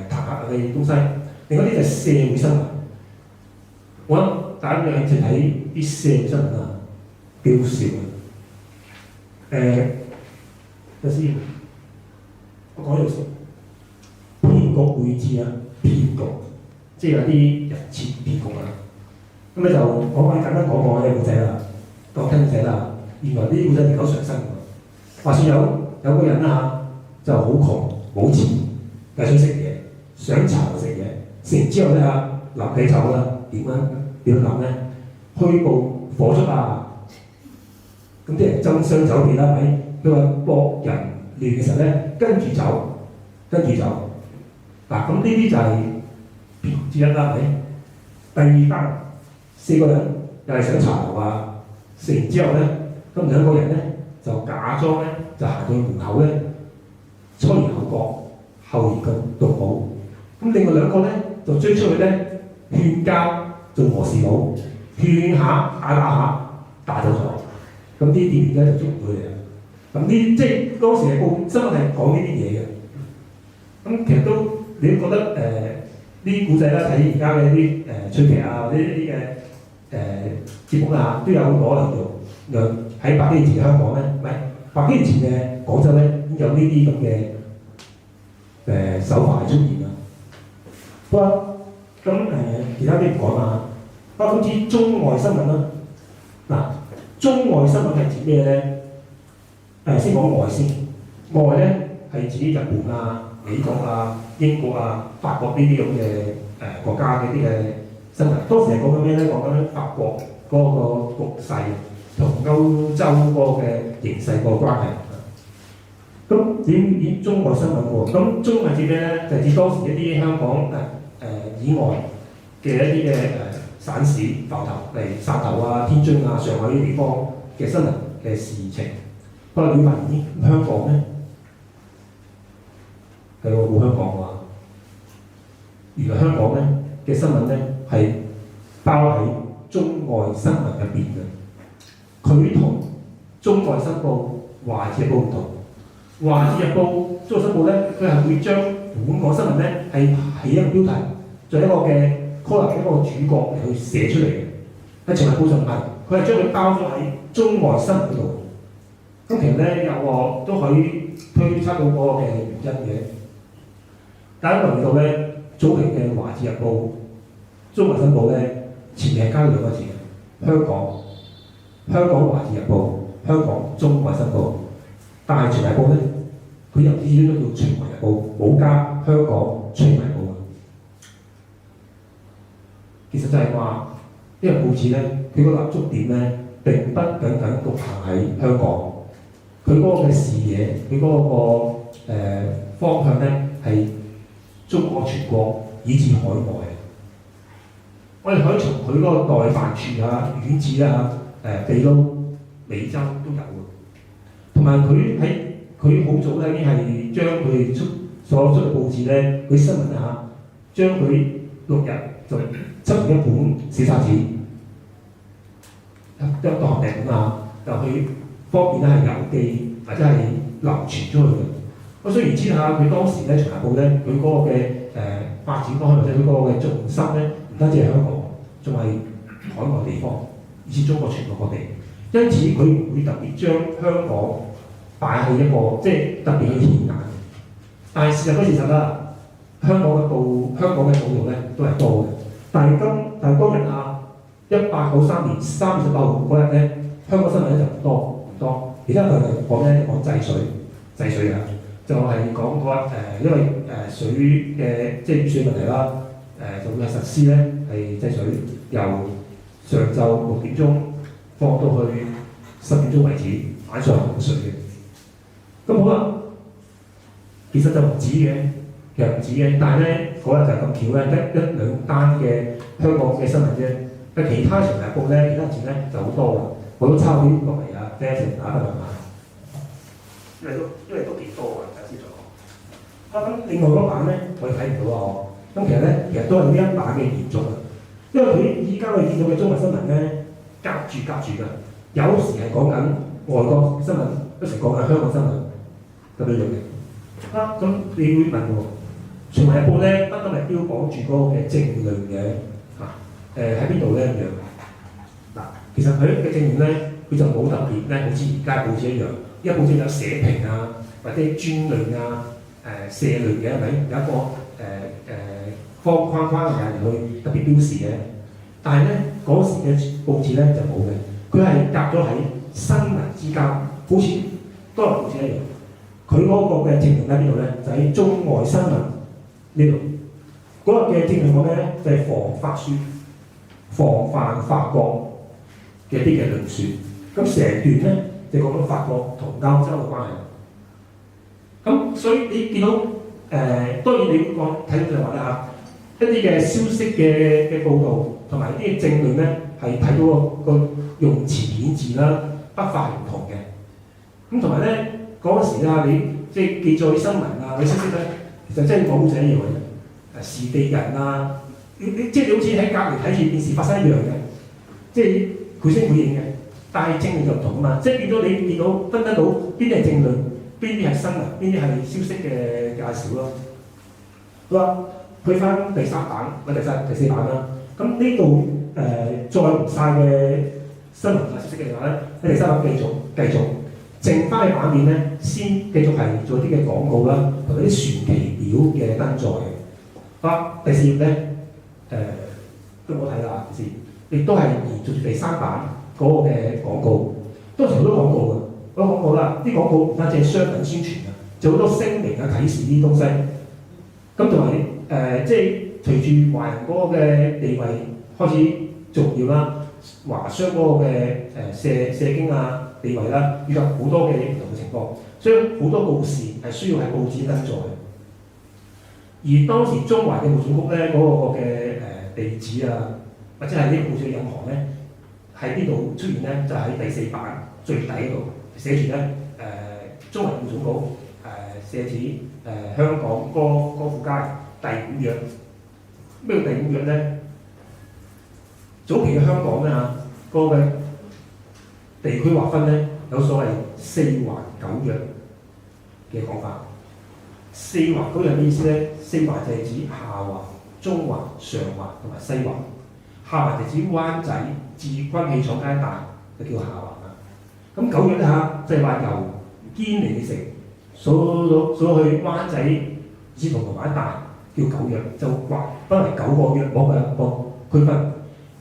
彈劾嘅東西；另外一啲就係社會新聞。我諗大家有興趣睇啲社會新聞啊，幾好笑嘅。有先，我講呢度先，騙局會知啊，騙局。即係有啲人設騙局啊，咁咧就講簡單講呢個故仔啦，當聽故仔啦。原來呢啲故仔歷久常新㗎。話說有個人啦就好窮冇錢，又想食嘢，想茶就食嘢，食完之後咧臨起走啦，點諗咧？虛報火燭啊！咁啲人爭相走避啦，係咪？佢話博人亂嘅時候咧，跟住走。嗱，咁呢啲就係騙局之一啦，係咪？第二單4個人又係上茶樓啊，食完之後咧，咁2個人咧就假裝咧就行到門口咧，初而口角，後而動武。咁另外2個咧就追出去咧勸交做和事佬，勸下打下打走咗。咁啲店員咧就捉唔到佢哋啦。咁呢即係當時嘅報新聞係講呢啲嘢嘅。咁其實都你都覺得呢啲古仔啦，睇而家嘅啲趣劇啊，或者一啲嘅節目啊，都有攞嚟用。喺百幾年前嘅香港咧，唔係百幾年前嘅廣州咧，有呢啲咁嘅手法出現啦。不過咁其他啲唔講啦。不過今次中外新聞啦，嗱，中外新聞係指咩咧？先講外先，外咧係指日本啊、美國啊、英國啊、法國呢啲咁嘅國家嘅啲嘅新聞。當時係講緊咩咧？講緊法國嗰個局勢同歐洲嗰個嘅形勢個關係。咁點中外新聞喎？咁中外指咩咧？就係指當時一啲香港以外嘅一啲嘅省市浮頭，例如汕頭啊、天津啊、上海呢啲地方嘅新聞嘅事情。不過你發現咦，香港咧係喎冇香港話，原來香港咧嘅新聞咧係包喺中外新聞入邊嘅。佢同中外新報、華字日報唔同。華字日報、中國新報咧，佢係會將本港新聞咧係起一個標題，作為一個嘅 column 一個主角嚟去寫出嚟嘅。喺《人民報》上係，佢係將佢包咗喺中外新聞嗰度。咁其實咧有個都可以推測到嗰個嘅原因嘅。大家留意到咧，早期嘅華字日報、中國新報咧，前面係加咗兩個字嘅香港華字日報、香港中國新報。但係《全日報》咧，佢由始至終都叫《全華日報》，冇加香港《全華日報》嘅。其實就係話，呢個報紙咧，佢個立足點咧並不僅僅局限喺香港，佢嗰個嘅視野，佢嗰個方向咧係中國全國以至海外。我哋可以從佢嗰個代辦處啊、院子啊、秘魯、美洲都有嘅。同埋佢好早咧已經係將佢所出嘅報紙咧，佢新聞啊，將佢6日就輯成一本小冊子，一個行訂本啊，就去方便咧係郵寄或者係流傳出去嘅。我雖然知下佢當時咧《全日報》咧，佢嗰個嘅發展方向或者佢嗰個嘅重心咧，唔單止係香港，仲係海外地方，以至中國全國各地。因此佢唔會特別將香港擺喺一個即係特別去顯眼。但係事實歸事實啦，香港嘅報導咧都係多嘅。但係當日啊，1893年3月18號嗰日咧，香港新聞咧就唔多。而家佢係講咩？講制水啊，就係講嗰因為水嘅即係雨水問題啦，就會係實施咧係制水，由上晝6點鐘放到去10點鐘為止，晚上冇水嘅。咁好啦，其實就唔止嘅，但係咧嗰日就係咁巧咧，一兩單嘅香港嘅新聞啫。但其他《全日報》咧，其他字咧就好多啦，我都抄啲落嚟啊，俾一陣打翻兩下，因為都幾多㗎，大家知道。咁另外嗰版咧，我哋睇唔到啊，咁其實都係呢一版嘅延續啊，因為佢依家我哋見到嘅中文新聞咧，夾住㗎，有時係講緊外國新聞，有時講緊香港新聞。咁樣嘅，咁你會問喎，《全華日報》咧，不單係標榜住嗰個嘅政論嘅，喺邊度咧咁樣？嗱，其實佢嘅政論咧，佢就冇特別咧，好似而家報紙一樣，因為報紙有社評啊，或者專論啊、社論嘅，係咪有一個方框框嘅嚟去特別標示嘅？但係咧嗰時嘅報紙咧就冇嘅，佢係夾咗喺新聞之間，好似多倫報紙一樣。佢嗰個嘅政論喺邊度咧？就喺中外新聞呢度。嗰日嘅政論講咩咧？就係防範法國嘅啲嘅論述。咁成段咧就講到法國同歐洲嘅關係。咁所以你見到當然你講睇到就話啦嚇，一啲嘅消息嘅報導同埋啲嘅政論咧係睇到個用詞遣字啦，筆法係唔同嘅。咁同埋咧。嗰陣時啊，你即係記載新聞啊，你消息咧，其實真係講好似一樣嘅，時地人啊，你即係你好似喺隔離睇住件事發生一樣嘅，即係繪聲繪影嘅。但係政論就唔同啊嘛，即係變咗你見到分得到邊啲係政論，邊啲係新聞，邊啲係消息嘅介紹咯。好啦，去翻第三版或者第四版啦。咁呢度再唔晒嘅新聞同消息嘅話咧，喺第三版繼續，剩翻嘅版面咧，先繼續係做啲嘅廣告啦，同埋啲傳奇表嘅登載嘅。好啦，第四頁咧都冇睇啦，先亦都係延續住第三版嗰個嘅廣告，當時好多廣告嘅，好多廣告啦，啲廣告唔單止係商品宣傳啊，就好多聲明啊、啟示啲東西。咁同埋即係隨住華人嗰個嘅地位開始重要啦，華商嗰個嘅社經啊地位啦，以及好多嘅唔同嘅情況，所以好多告示係需要喺報紙登載。而當時中環嘅務總局咧嗰個嘅地址啊，或者係呢個報紙嘅印行咧，喺呢度出現咧，就喺第四版最底嗰度寫住咧中環務總局社址香港歌賦街第五約。咩叫第五約咧？早期嘅香港咧嚇，個嘅地區劃分咧有所謂四環九約嘅講法。四環九約嘅意思咧，四環就係指下環、中環、上環同埋西環。下環就指灣仔至軍器廠街一帶，就叫下環啦。咁九約咧嚇，就係話由堅尼城數去灣仔至銅鑼灣一帶叫九約，就劃分為9個約摸嘅一個區分。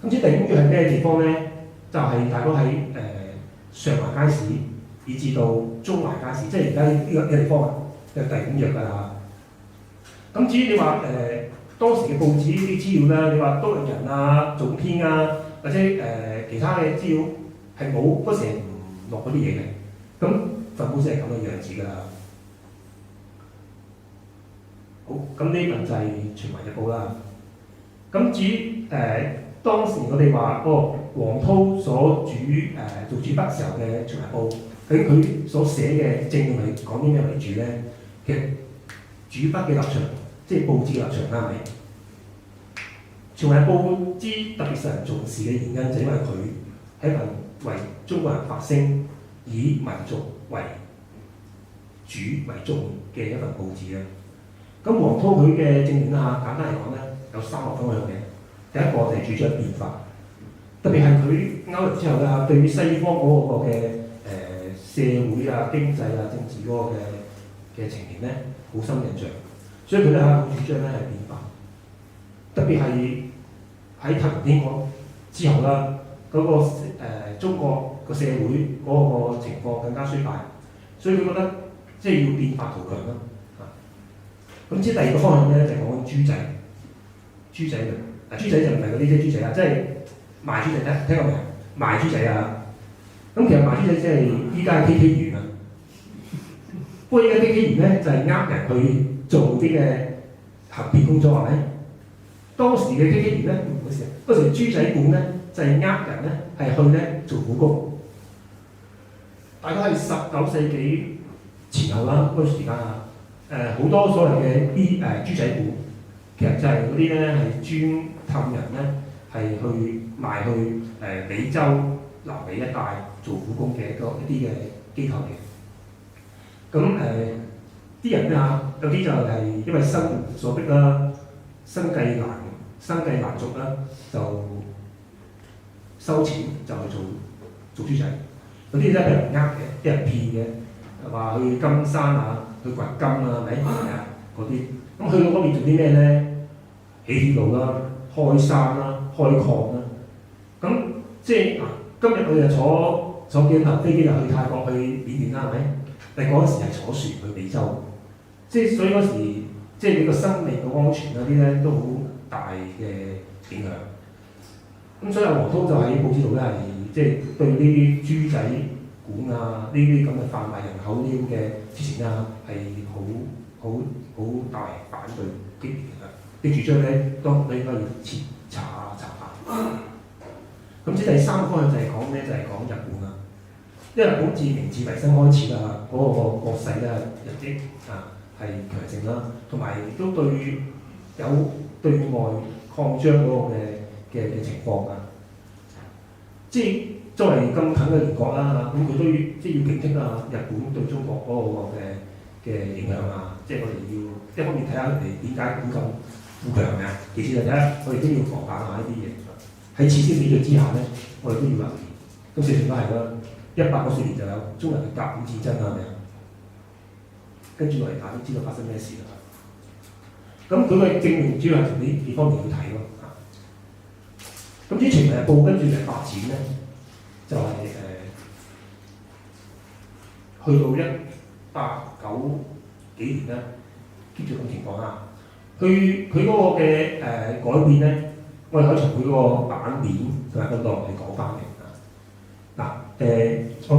咁至於第五約係咩地方咧？就係大概喺上環街市，以至到中環街市，即係而家呢個地方啊，就第五約㗎啦。咁至於你話當時嘅報紙啲資料啦，你話多倫人啊、總編啊，或者其他嘅資料係冇嗰時係唔落嗰啲嘢嘅。咁份報紙係咁嘅樣子㗎啦。好，咁呢份就係《全民日報》啦。咁至於當時我哋話黃濤所做主筆時候嘅《全民日報》，佢所寫嘅政論係講啲咩為主咧？其實主筆嘅立場，即係報紙嘅立場啦，係咪？《全民日報》之特別受人重視嘅原因，就因為佢係一份為中國人發聲、以民族為主為重嘅一份報紙啦。咁黃濤佢嘅政論啦嚇，簡單嚟講咧，有3個方向嘅。第一個就係主張變化，特別係佢歐入之後咧嚇，對於西方嗰個嘅社會啊、經濟啊、政治嗰個嘅情形咧，好深印象。所以佢咧嚇主張咧係變化，特別係喺太平天國之後啦，嗰個中國個社會嗰個情況更加衰敗，所以佢覺得即係要變化圖強啦。咁至於第二個方向咧，就係講豬仔論。豬仔就唔係嗰啲豬仔啊，即係賣豬仔，聽過未啊？賣豬仔啊！咁其實賣豬仔即係依家嘅 KK 園啊。不過依家 KK 園咧就係人去做啲嘅行騙工作係咪？當時嘅 KK 園咧唔好事啊，嗰時豬仔館咧就係人咧係去咧做苦工。大概係19世紀前後啦，嗰個時間啊。好多所謂嘅啲豬仔館，其實就係嗰啲咧係專氹人咧係去賣去美洲、南美一帶做苦工嘅一啲嘅機構嘅。咁啲人咧嚇，有啲就係因為生活所迫啦，生計難續啦，就收錢就去做豬仔。有啲咧俾人嘅，俾人騙嘅，話去金山啊。去掘金啊，係咪啊？嗰啲咁去到嗰邊做啲咩咧？起鐵路啦、開山啦、開礦啦。咁即係今日佢就坐幾頭飛機就去泰國、去緬甸啦，係咪？但係嗰時係坐船去美洲，即係所以嗰時即係你個生命嘅安全嗰啲咧都好大嘅影響。咁所以黃濤就喺報紙度咧係即係對呢啲豬仔館啊，呢啲咁嘅販賣人口呢啲嘅事情啊，係好大反對激烈嘅。啲主張咧，當你應該要查下。咁即係第三個方向就係講咩？就係講日本啦。因為日本自明治維新開始啦，嗰個國勢咧日益係強盛啦，同埋亦都有對外擴張嗰個嘅情況啊。即係作為咁近嘅鄰國啦，咁佢都要即係要警惕啊日本對中國嗰個嘅影響啊，即係我哋要一方面睇下佢哋點解咁富強嘅，其次就睇下我哋都要防範下呢啲嘢。喺此消彼長之下咧，我哋都要留意。咁四年都係啦，190年就有中日嘅甲午戰爭啦，係咪啊？跟住我哋大都知道發生咩事啦。咁佢嘅正面主要係從呢幾方面去睇咯。咁《晴明日報》跟住嚟發展咧，就係、去到1890幾年咧，keep 住咁情況啦。佢嗰個嘅改變咧，我哋可以從佢嗰個版面同埋嗰度嚟講翻嘅。嗱我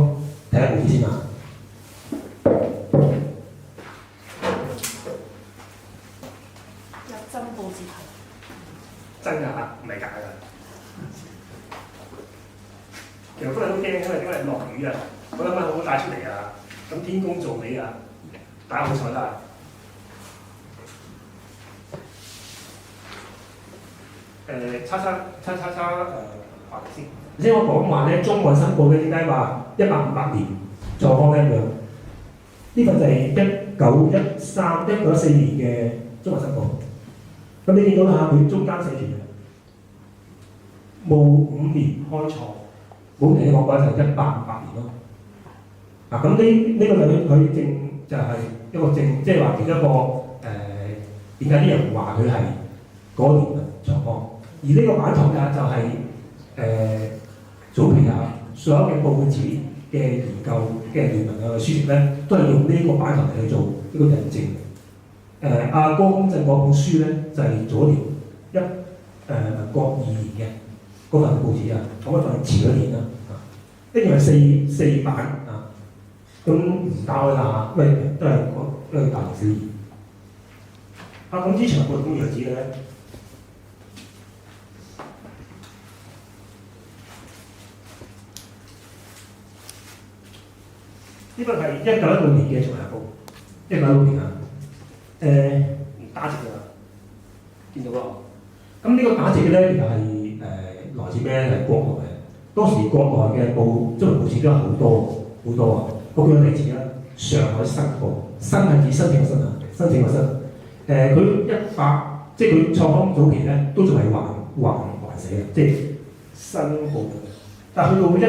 睇下報紙先啊。有真報紙睇。真㗎嚇，唔係假㗎。其實今日都驚，因為落雨啊，我諗好帶出嚟啊，咁天公造美啊，大家好彩啦。話先。頭先我講話咧，中外新報咧點解話1858年創刊咧咁樣？呢份就係1914年嘅中外新報。咁你見到啦，佢中間寫住戊5年開創。冇人講過就1858年咯。嗱咁呢個佢正就係一個正，即係話其中一個點解啲人話佢係嗰年嘅創刊？而呢個版圖就係早期啊，所有嘅報紙嘅研究嘅論文啊書籍咧，都係用呢個版圖嚟去做呢個印證。阿江公正嗰本書咧，就係早年民國2年嘅。嗰份報紙啊，咁嗰份遲咗年啦，一樣係四版啊，咁唔打開啦嚇，因為都係大同小異。咁之前報點樣子嘅咧？呢份係1916年嘅《長日報》，1916年啊，打直㗎啦，見到咯。咁呢個打直嘅咧，其實係來自咩咧？係國內嘅。當時國內嘅中文報紙都有好多啊。我舉個例子啦，上海申報，申係指申請嘅申啊，申請嘅申。佢即係佢創刊早期咧，都仲係還寫嘅，即係申報嘅。但係去到1900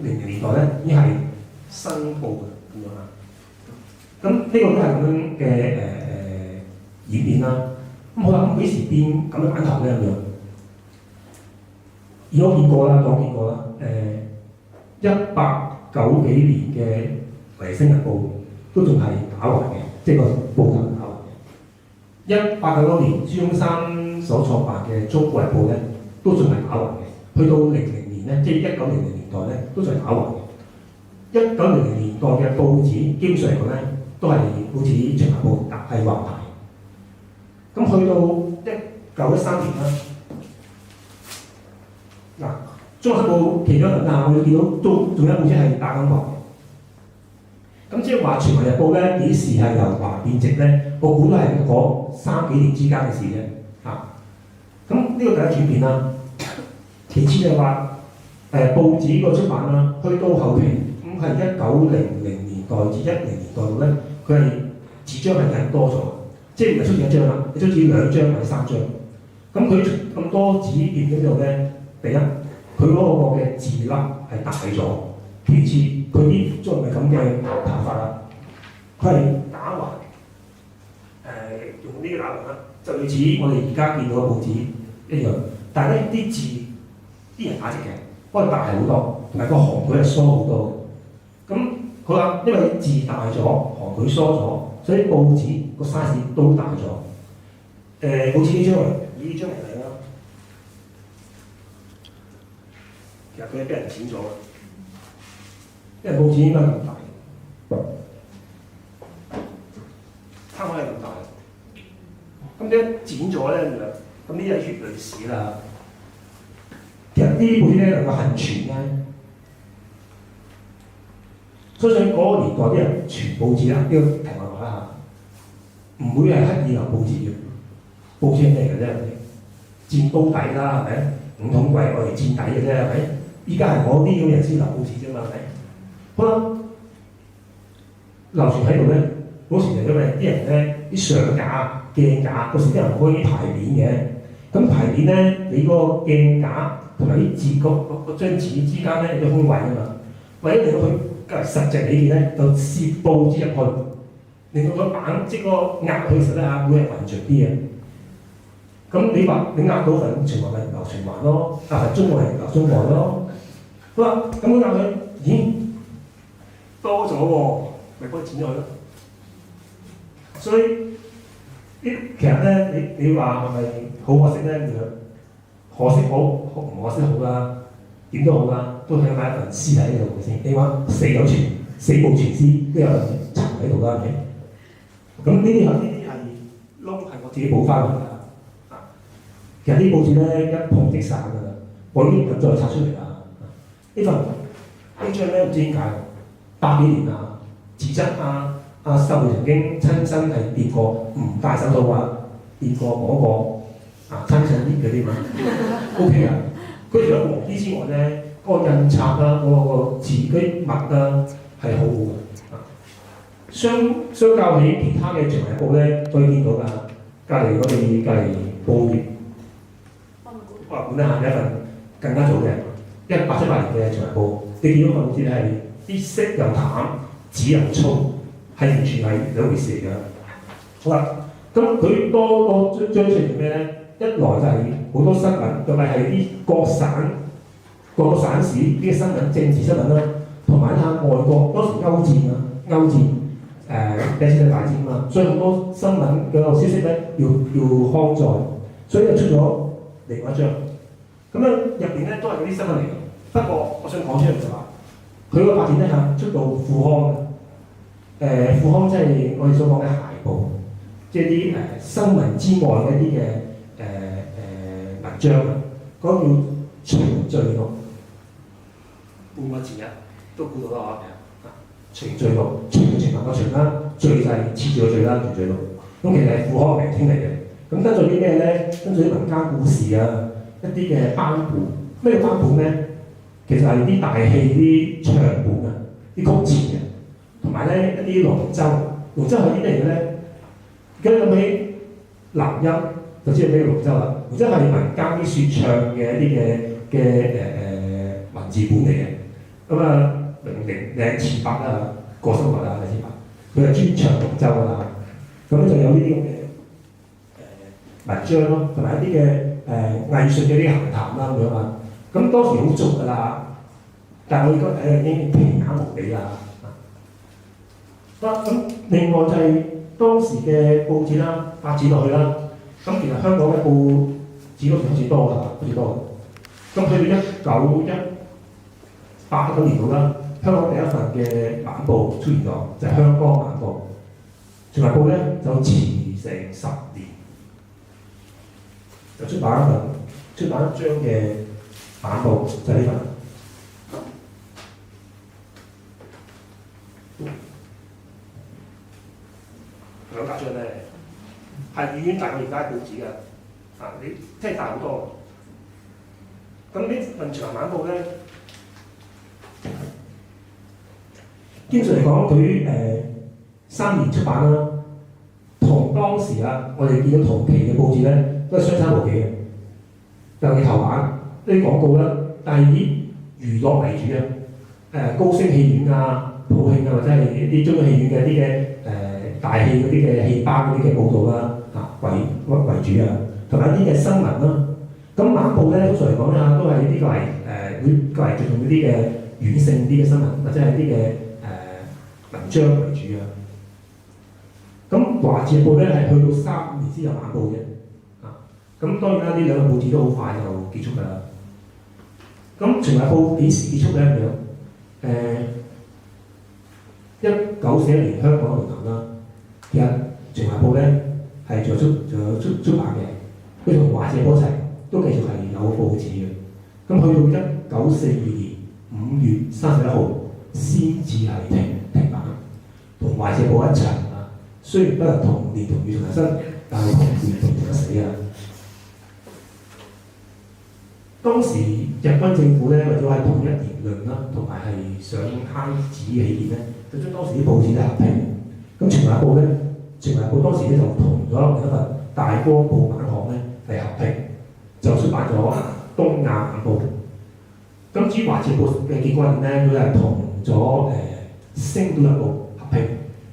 年代咧，已經係申報嘅咁樣啦。咁呢個都係咁樣嘅演變啦。咁好啦，咁幾時變咁嘅版圖咧咁樣？我見過啦，190幾年嘅《衛星日報》都仲係打橫嘅，即係個報頭打橫嘅。1890年孫中山所創辦嘅《中國日報》咧，都仲係打橫嘅。去到00年咧，即係1900年代咧，都仲係打橫嘅。1900年代嘅報紙基本上嚟講咧，都係好似《長日報》係橫排。咁去到1913年啦。嗱，中國日報其中一份啊，我哋見到仲有一本書係打緊橫嘅。咁即係話《全民日報》咧幾時係由橫變直咧？我估都係嗰3幾年之間嘅事啫。咁呢個第一轉變啦。其次就係話報紙個出版啦，去到後期咁係1900年代至10年代度咧，佢係紙張係印多咗，即係唔係出紙一張啦，你出紙2張或者3張。咁佢咁多紙變咗之後咧。第一，佢嗰個嘅字粒係大咗；其次，佢啲中文係咁嘅頭髮啦，佢係打橫，用呢個打橫啦，就類似我哋而家見到嘅報紙一樣。但係咧啲字啲人打直嘅，不過大好多，同埋個行距係疏好多。咁好啦，因為字大咗，行距疏咗，所以報紙個 size 都大咗。好似呢張嚟，以呢張嚟睇啦。其實佢係俾人剪咗嘅，因為報紙應該係咁大，差唔多係咁大。咁點解剪咗咧？咁呢啲係血淚史啦。其實呢啲報紙咧能夠幸存咧，相信嗰個年代啲人傳報紙啦，呢個題外話啦嚇，唔會係刻意留報紙嘅。報紙係咩嘅啫？戰煲底啦，係咪？5桶櫃我哋墊底嘅啫，係咪？依家係我呢種人先留報紙啫嘛，係咪？好啦，流傳喺度咧，嗰時就因為啲人咧啲相架、鏡架，嗰時啲人開啲牌匾嘅，咁牌匾咧，你個鏡架同埋啲字嗰張紙之間咧有空位啊嘛，為咗令到佢更為實際起見咧，就攝報紙入去，令到個板即係個壓去實咧嚇，會係勻著啲嘅。咁你話你壓到份循環咪流循環咯，壓份中環流中環咯。好啦，咁佢壓佢，咦多咗喎，咪幫佢剪咗佢咯。所以其實咧，你話係咪好可惜咧？可惜好，唔可惜好啦，點都好啦，都起碼一份屍體喺度先。你話死有存，死無全屍，都有人沉喺度啦，係咪？咁呢啲係窿，係我自己補翻嚟㗎。其實啲報紙咧一碰即散㗎啦，我已經唔敢再拆出嚟啦。呢張咧唔知點解，100幾年啦，自質阿秀曾經親身係掂過，唔戴手套啊，掂過摸過親身啲嗰啲嘛 ，OK 啊。佢除咗黃啲之外咧，嗰個印刷啦，嗰個字嗰墨啊係好好嘅。相較起其他嘅長日報咧，可以見到㗎，隔離報業。本咧係一份更加早嘅1878年嘅長日報，你見到個報紙係啲色又淡，紙又粗，係完全係兩回事嚟㗎。好啦，咁佢多張出嚟咩咧？一來就係好多新聞，特別係啲各個省市啲新聞、政治新聞啦，同埋睇外國當時歐戰第一次世界大戰啊嘛，所以好多新聞嘅消息咧要刊載，所以就出咗另外一張。咁咧入邊咧都係嗰啲新聞嚟嘅，不過我想講出嚟就話，佢個發展咧係出到副刊嘅，副刊即係我哋所講嘅鞋報，即係啲新聞之外嘅一啲嘅文章啊，嗰、那個叫循序錄，半個字啊，都估到啦嚇，循序錄，循環個循啦，序就係黐住個序啦，循序錄，咁其實係副刊名稱嚟嘅，咁跟住啲咩咧？跟住啲民間故事啊。一啲嘅班本，咩班本咧？其實係啲大戲啲唱本啊，啲曲詞嘅，同埋咧一啲龍舟。龍舟係啲咩嚟嘅咧？而家諗起南音就知係咩龍舟啦。龍舟係民間啲説唱嘅一啲嘅文字本嚟嘅。咁啊，靚詞法啦，過生活啊，靚詞法，佢係專唱龍舟㗎啦。咁咧就有呢啲咁嘅文章咯，同埋一啲嘅。藝術嘅啲閒談啦咁樣啊，咁當時好俗㗎啦，但係我而家睇已經平雅無比啦。咁另外就係當時嘅報紙啦，發展落去啦。咁其實香港嘅報紙都好似多㗎，好似多。咁去到1918年度啦，香港第一份嘅晚報出現咗，就係《香江晚報》。全晚報咧就遲成10年。就出版一張嘅晚報，就係呢份。兩格張咧，係遠遠大過而家報紙㗎，你即係大好多。咁呢份《全晚報》咧，基本上嚟講，佢3年出版啦，同當時我哋見到同期嘅報紙咧。都係相差無幾嘅，尤其頭版啲廣告啦，但係以娛樂為主嘅，高升戲院啊、普慶啊，或者係一啲中央戲院嘅一啲嘅大戲嗰啲嘅戲班嗰啲嘅報導啦為主啊，同埋一啲嘅新聞啦。咁晚報咧，通常嚟講咧都係呢個係會較為着重嗰啲嘅軟性啲嘅新聞，或者係啲嘅文章為主啊。咁華字報咧係去到3年先有晚報嘅。咁當然啦，呢兩個報紙都好快就結束㗎啦。咁全日報幾時結束咧？咁樣1941年香港淪陷啦。其實全日報咧係仲有出版嘅，佢同華字報一齊都繼續係有報紙嘅。咁去到1942年5月31號先至係停版，同華字報一齊啊。雖然不能同年同月同日生，但係同年同日死啊。當時日軍政府咧為咗係統一言論啦，同埋係想慳紙起見咧，就將當時啲報紙咧合併。咁《全華報》咧，《全華報》當時咧就同咗另一份《大光報版行》咧係合併，就出版咗《東亞晚報》。咁至於《華僑報》嘅結果係點咧？佢係同咗《星島日報》合併，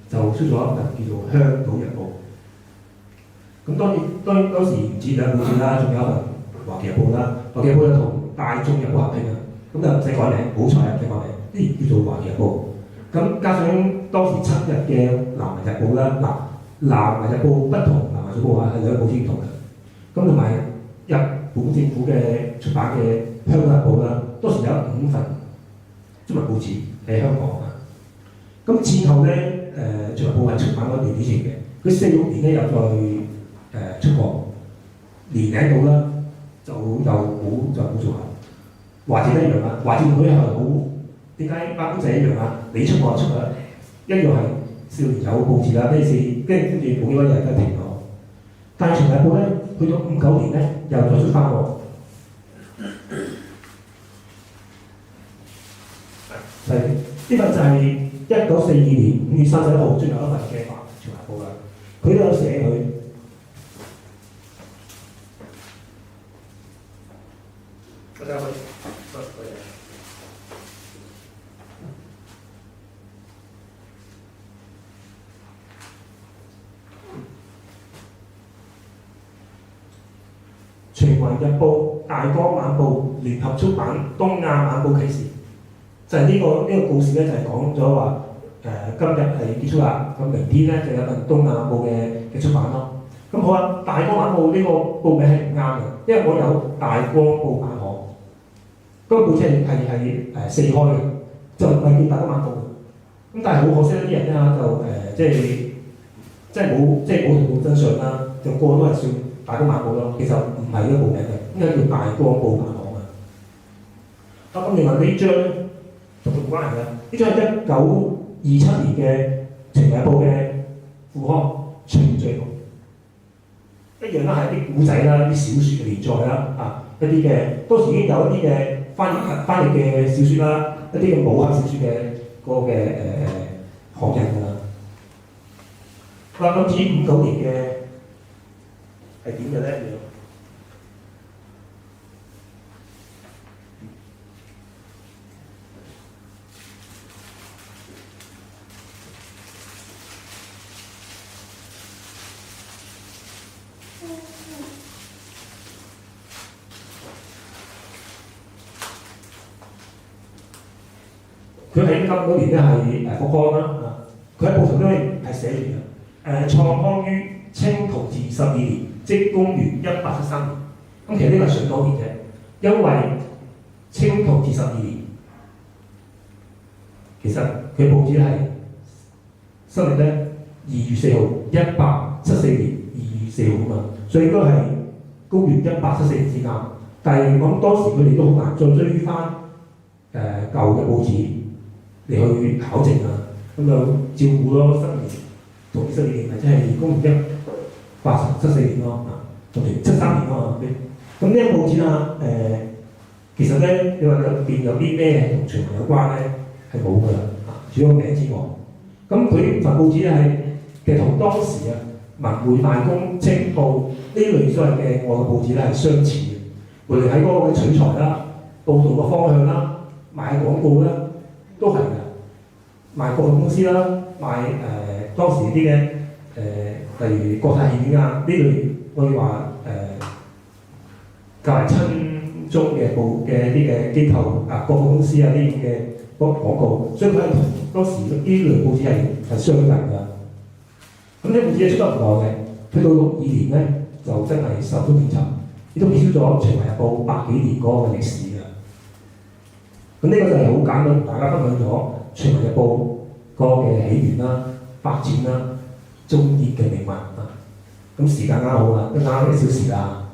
就出咗一份叫做《香島日報》。咁當時唔止兩報紙啦，仲有一份《華僑報》啦，《華僑報》又同《大眾日報》合併啊，咁就唔使改名，好彩啊，唔使改名，呢叫做《華僑報》。咁加上當時7日嘅《南華日報》啦，《南華日報》不同《南華早報》係兩個報紙唔同嘅。咁同埋日本政府嘅出版嘅《香港日報》啦，當時有5份中文報紙喺香港啊。咁戰後咧，《全華報》係出版咗年幾前嘅，佢46年咧又再出過，年零到啦，就冇做下。華僑一樣啊，華僑佢係好點解班公仔一樣啊？你出我出啊，一樣係少年有報紙啦，咩事跟住冇幾多日就停咗。但係《全華報》咧，去到59年咧又再出翻喎。係呢份就係1942年5月31號最後一份嘅《全華報》啦。佢都有寫佢。我睇下佢。《全華日報》、《大光晚報》聯合出版《東亞晚報啟事》，就係呢個故事咧，就係講咗話今日係結束啦，咁明天咧就有份《東亞晚報》嘅出版咯。咁好啊，《大光晚報》呢個報名係唔啱嘅，因為我有《大光報版行》，嗰個報紙係4開嘅，就唔係叫《大光晚報》。咁但係好可惜啲人咧就即係冇同到真相啦，就個個都係算《大光晚報》咯，其實唔係呢個報名嘅，應該叫《大光報版行》啊。咁另外呢張咧同佢冇關係嘅，呢張係1927年嘅《全華報》嘅副刊《循序錄》，一樣啦，係啲古仔啦、啲小説嘅連載啦，一啲嘅當時已經有一啲嘅翻譯嘅小説啦，一啲嘅武俠小説嘅嗰個嘅學印㗎啦。咁至於59年嘅係點嘅咧？佢喺59年咧係復刊啦，佢喺報上都係寫住嘅，創刊於清同治12年，即公元1873年。咁其實呢個係上多年啫，因為清同治12年，其實佢報紙係新歷咧2月4號，1874年2月4號啊嘛，所以應該係公元1874年之間。但係咁當時佢哋都好難再追翻舊嘅報紙嚟去考證啊，咁就照顧咯。新年同治12年咪即係公元1874年咯，同埋73年咯。咁呢個報紙啊，其實咧你話入邊有啲咩同全華有關咧，係冇㗎啦，除咗個名之外。咁佢份報紙係其實同當時文匯辦公、清報呢類所謂嘅外國報紙咧係相似嘅，無論喺嗰個取材啦、報導個方向啦、賣廣告啦，都係嘅。賣國際公司啦，賣當時啲嘅例如國泰戲院啊呢類，我哋話較為親中嘅報嘅啲嘅機構國際公司啊呢啲嘅廣告，所以佢係同當時呢類報紙係相近㗎。咁呢報紙出得唔耐嘅，去到62年咧就真係受到調查，亦都結束咗《全華日報》100幾年嗰個歷史㗎。咁呢個就係好簡單同大家分享咗《全華日報》個嘅起源啦、發展啦、終結嘅命運啊。咁時間啱好啦，都啱1小時啦。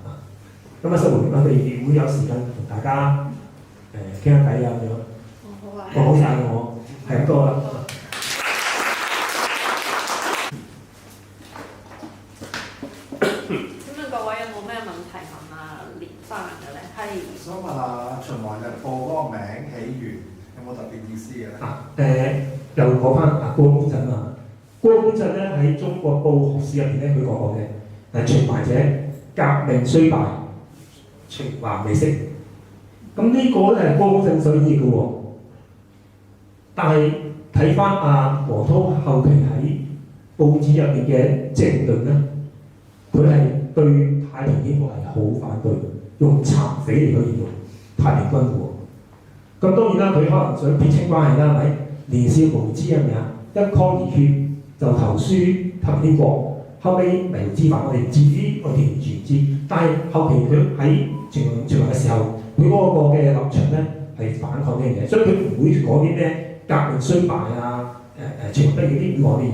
咁啊，我哋會有時間同大家傾下偈啊咁樣。講好晒嘅我，係咁多啦。咁啊，各位有冇咩問題問啊連生嘅咧？係。想問啊又講翻郭公震啊，郭公震咧喺中國報學史入邊咧，佢講過嘅秦懷者革命雖敗，秦華未息。咁呢個咧係郭公震所演繹嘅喎。但係睇翻黃濤後期喺報紙入邊嘅政論咧，佢係對太平天國係好反對，用殘匪嚟去形容太平軍喎。咁當然啦，佢可能想撇清關係啦，係咪？年少無知係咪啊？一腔熱血就投書太平天國，後尾迷途知返，我哋唔知啲，我哋完全唔知。但係後期佢喺傳聞嘅時候，佢嗰個嘅立場咧係反抗呢樣嘢，所以佢唔會講啲咩革命衰敗啊、傳不如啲唔講啲嘢。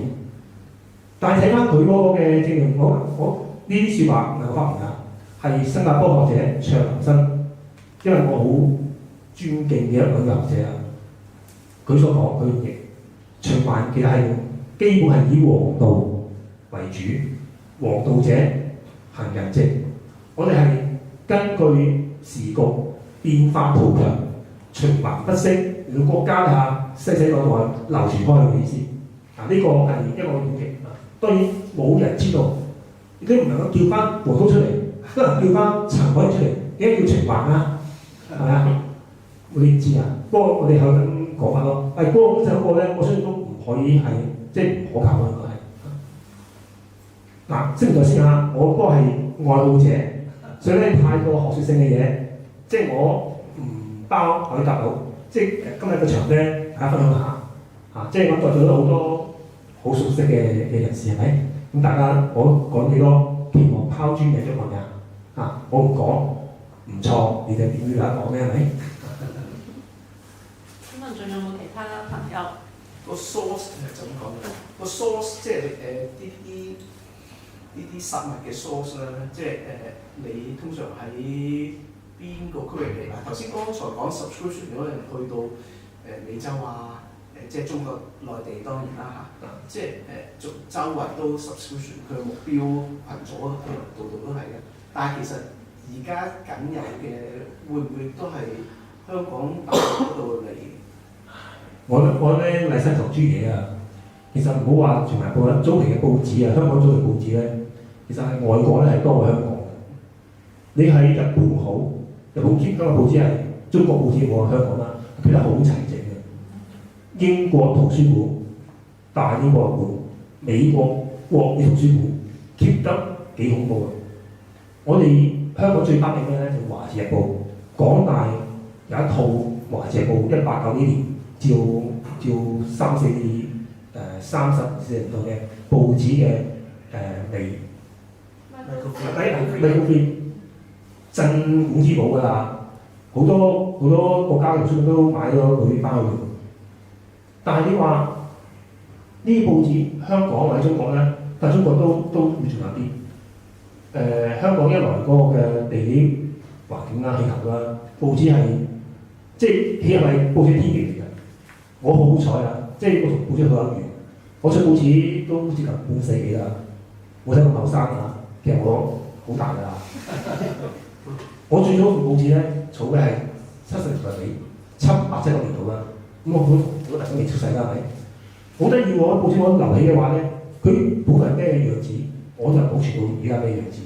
但係睇翻佢嗰個嘅證明，我呢啲説話唔係我發明㗎，係新加坡學者卓林生，因為我好尊敬嘅一位學者啊，佢所講佢亦秦淮其實係基本係以王道為主，王道者行仁政。我哋係根據時局變化圖強，循環不息，令國家下世世代代流傳開去嘅意思。呢個係一個演繹。當然冇人知道，亦都唔能夠叫翻黃濤出嚟，不能叫翻陳海出嚟，點解叫秦淮啊？係咪啊？我哋知啊。不過我哋係咁講法咯。嗰個公震嗰個咧，我相信都唔可以係即係唔可靠咯，應該係。先唔再先啊，我嗰個係愛好者，所以咧太過學術性嘅嘢，即係我唔包可以答到。即係今日個場咧，大家分享下即係我在座都好多好熟悉嘅人士係咪？咁大家我講幾多期望拋磚引玉嘅我唔講唔錯，你哋點要大家講咧係咪？請問仲有冇其他朋友？個 source 係怎講嘅？個 source 即係呢啲實物嘅 source 咧，即係你通常喺邊個區域嚟啊？頭先剛才講 subscription 可能去到美洲啊，即係中國內地當然啦即係周圍都 subscription， 佢嘅目標群組可能度度都係嘅。但係其實而家僅有嘅會唔會都係香港大陸嗰度嚟？我咧麗新同朱嘢其實唔好話全埋報啦，早期嘅報紙香港早期報紙咧，其實係外國咧係多過香港嘅。你喺日本好，日本香港報紙係中國報紙冇香港啦，佢得好齊整嘅。英國圖書館、大英博物館、美國國語圖書館 keep 得幾恐怖嘅。我哋香港最巴閉咩咧？就華字日報，港大有一套華字日報，1890年照30年代嘅報紙嘅微鎮古之寶㗎啦，好多國家嘅圖書館都買咗佢翻去。但係你話呢啲報紙香港或者中國咧，但係中國都會仲有啲。香港一來嗰個嘅地理環境啦、氣候啦，報紙係即係氣候係報紙天敵嚟嘅。我好彩即係我同報紙好有緣。我出報紙都接近半世紀啦，我睇咁後生其實我好大㗎啦。我最早份報紙咧，儲嘅係70年代尾，87年度啦。咁我好大都未出世啦，係咪？好得意喎！報紙我留起嘅話咧，佢本來咩樣子，我就保存到而家咩樣子。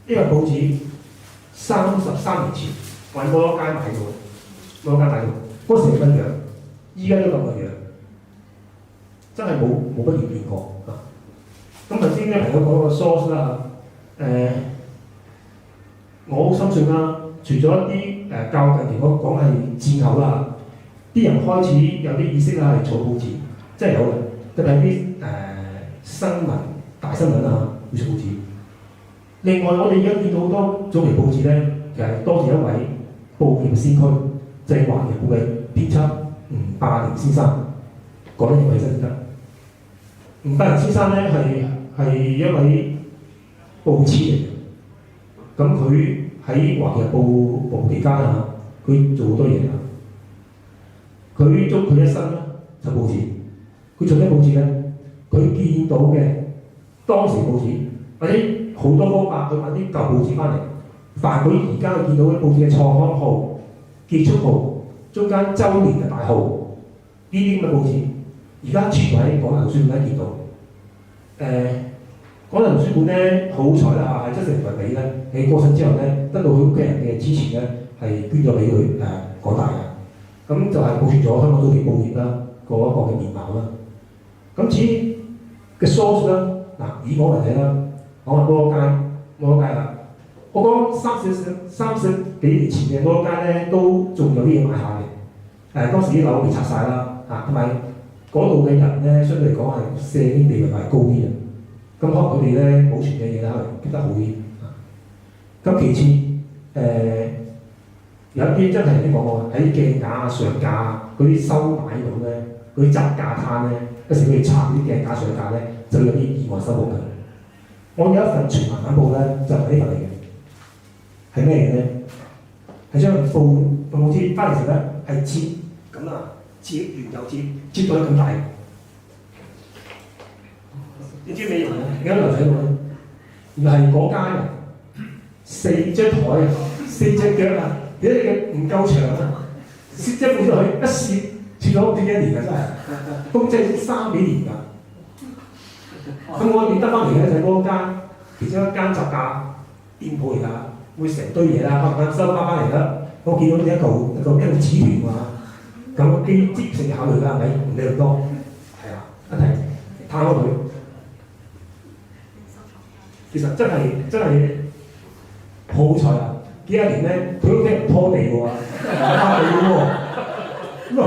呢份報紙33年前我喺摩羅街買到，嗰時係乜樣？依家都咁嘅樣，真係冇乜變過。咁頭先咧朋友講個 source 啦我好深信啦。除咗一啲較近期講係戰後啦，啲人開始有啲意識啦，係儲報紙，真係有嘅。特別係啲新聞大新聞會儲報紙。另外，我哋而家見到好多早期報紙咧，其實多謝一位報業先驅，就係《華人報》嘅編輯吳霸陵先生，講得要起身先得。吳霸陵先生咧係一位報痴嚟嘅，咁佢喺華人報服務期間佢做好多嘢佢一生咧就報紙，佢做咩報紙咧？佢見到嘅當時報紙，或者好多方法去揾啲舊報紙翻嚟，凡佢而家見到嘅報紙嘅創刊號、結束號、中間周年嘅大號，呢啲咁嘅報紙，而家全部喺港大圖書館咧見到。港大圖書館咧好彩啦嚇，係真誠同美咧，喺過身之後咧，得到佢屋企人嘅支持咧，係捐咗俾佢港大嘅。咁就係保存咗香港早期報業啦嗰一個嘅面貌啦。咁至於嘅 source 啦，嗱以我為例啦，我話摩羅街啦，我講30幾年前嘅摩羅街咧，都仲有啲嘢買下嘅。當時啲樓未拆晒啦，同埋嗰度嘅人咧，相對嚟講係社經地位係高啲嘅。咁可能佢哋咧保存嘅嘢咧係記得好啲。咁其次有啲真係啲講過喺鏡架啊、上架啊嗰啲收買度咧，嗰啲雜架攤咧，有時佢哋拆啲鏡架上架咧，就有啲意外收穫嘅。我有一份全民晚報咧，就係呢份嚟嘅，係咩嘢咧？係將報紙翻嚟時咧係折咁啊，折完又折到咁大。你知咩用咧？而家留喺度咧，原來係嗰家人4張台啊、4隻腳啊，你啲腳唔夠長啊，攝一本落去一攝，攝咗唔知幾多年啊，真係，都即係3幾年㗎。咁我認得翻嚟嘅就係嗰間其中一間雜架店鋪嚟㗎，會成堆嘢啦，慢慢收翻嚟啦。我見到一嚿紙團話，咁基接性考慮啦，係咪？唔理咁多，係啊，一睇攤開佢。其實真係好彩啊！幾廿年咧，佢屋企唔拖地嘅喎，擦地嘅喎，咁啊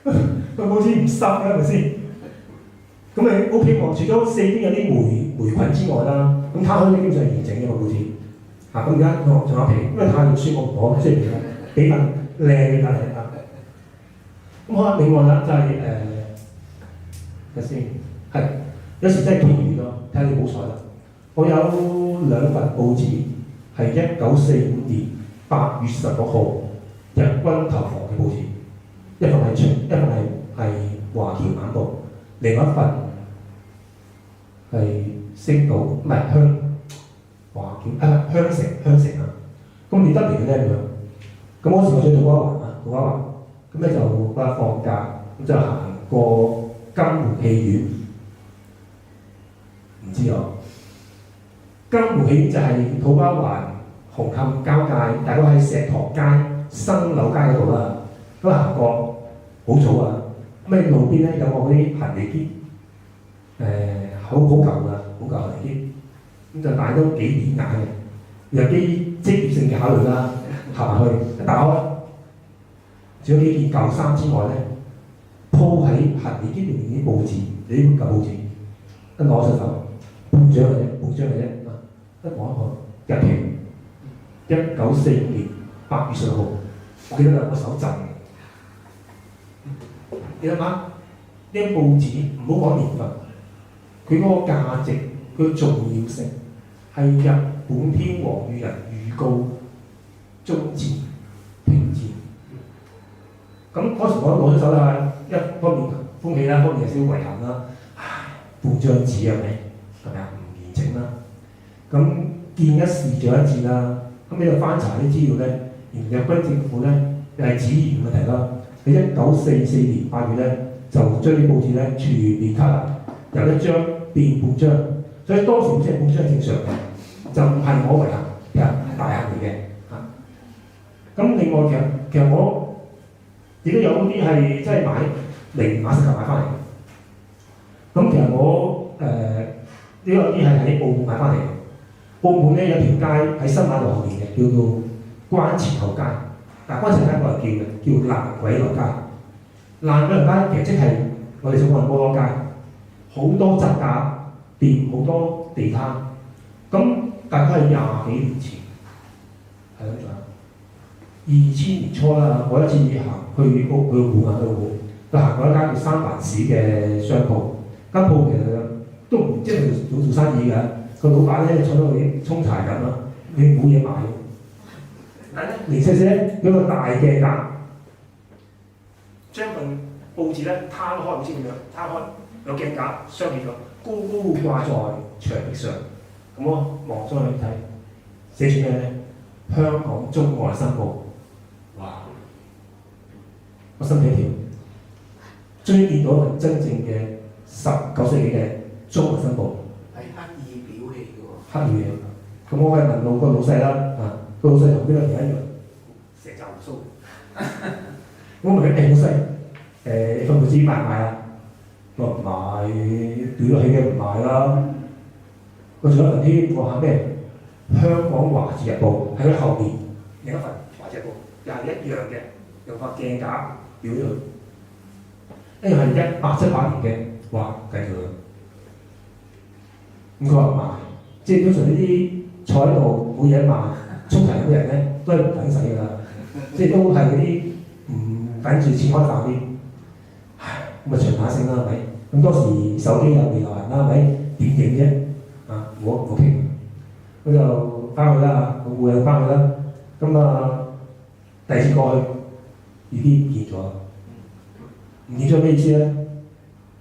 可能個報紙唔濕嘅係咪先？咁你 OK 喎，除咗四邊有啲霉菌之外啦，咁攤開咧基本上係完整嘅個報紙。咁而家仲有皮，因為太熱書我唔講，即係幾份靚嘅但係咁可能另外啦就係睇先係。有時真係偏遠咯，睇你好彩啦。我有2份報紙係1945年8月16號日軍投降嘅報紙，一份係華僑晚報，另外一份係星島唔係華僑香城啊。咁你得嚟嘅咧咁樣，咁嗰時我想做嗰一環，咁咧就嗰日放假，咁就行過金湖戲院。唔知啊，金湖戲院就係土瓜灣紅磡交界，大概喺石塘街、新樓街嗰度啦。咁行過好早啊，咁路邊咧有個嗰啲行李篋，好舊㗎，行李篋，咁就大都幾顯眼嘅，有啲職業性嘅考慮啦。行埋去一打開，除咗幾件舊衫之外咧，鋪喺行李篋裏面啲報紙，呢本舊報紙，一攞上手。半張嘅啫，一望一看，日期1945年8月16號，我記得有個手震。你諗下，呢啲報紙唔好講年份，佢嗰個價值、佢嘅重要性係日本天皇與人預告終戰、停戰。咁嗰時我攞出手啦，一方面歡喜啦，一方面有少少遺憾啦。唉，半張紙係咪？係咪啊？唔完整啦。咁見一事長一智啦。咁你就翻查啲資料咧，原來日軍政府咧又係紙源問題啦。喺1944年8月咧，就將啲報紙咧全面 cut 由1張變半張，所以當時即係半張正常嘅，就唔係我遺憾，其實係大限嚟嘅嚇。咁另外其實我亦都有啲係真係買零馬石頭買翻嚟。咁其實我呢個啲係喺澳門買翻嚟嘅。澳門咧有條街喺新馬路後面嘅，叫做關前後街。但係關前後街我係叫嘅，叫爛鬼樓街。爛鬼樓街其實即係我哋所講嘅摩羅街，好多雜架店，好多地攤。咁大概係20幾年前，係咁樣。2000年初啦，我一次行去澳門啊，就行過一間叫三藩市嘅商鋪。間鋪其實都唔即係做生意嘅，個老闆咧坐到好似沖柴咁啦，你冇嘢買。但係咧，零舍舍有個大鏡架，將份報紙咧攤開，唔知點樣攤開，有鏡架雙面咗，高高掛在牆壁上。咁我望咗去睇，寫住咩咧？香港中外新報。哇！我身體一條，終於見到一份真正嘅19世紀嘅中文新報。係刻意表戲嘅喎。刻意嘅，咁我係問到個老細啦，個老細同邊個人一樣，成紮鬍鬚。我問佢老細，份報紙賣唔賣啊？佢話唔賣，屌得起嘅唔賣啦。我仲有一份添，我話咩？香港華字日報喺佢後面另一份華字日報，又係一樣嘅，用塊鏡架裱咗佢。一樣係1878年嘅，哇計佢。咁佢話唔賣，即係通常呢啲坐喺度冇嘢賣、沖茶飲嘅人咧，都係唔等使㗎啦。即係都係嗰啲唔等住錢開飯啲。唉，咁咪長下聲啦，係咪？咁當時手機又未流行啦，係咪？點影啫？冇傾。咁就翻去啦，個護友翻去啦。咁第二次過去已經唔見咗。唔見咗咩意思咧？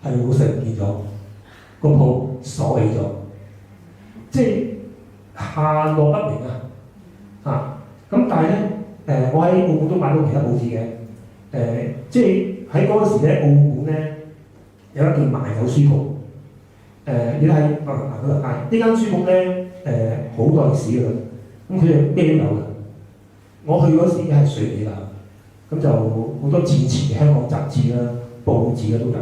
係老細唔見咗，個鋪鎖起咗，即係下落不明啊！咁但係咧，我喺澳門都買到其他報紙嘅，即係喺嗰陣時咧，澳門咧有一件賣酒書局，你睇嗰條街，呢間書局咧好多歷史㗎啦，咁佢哋咩都有嘅。我去嗰時已經係水尾啦，咁就好多戰前嘅香港雜誌啦、報紙啦都有。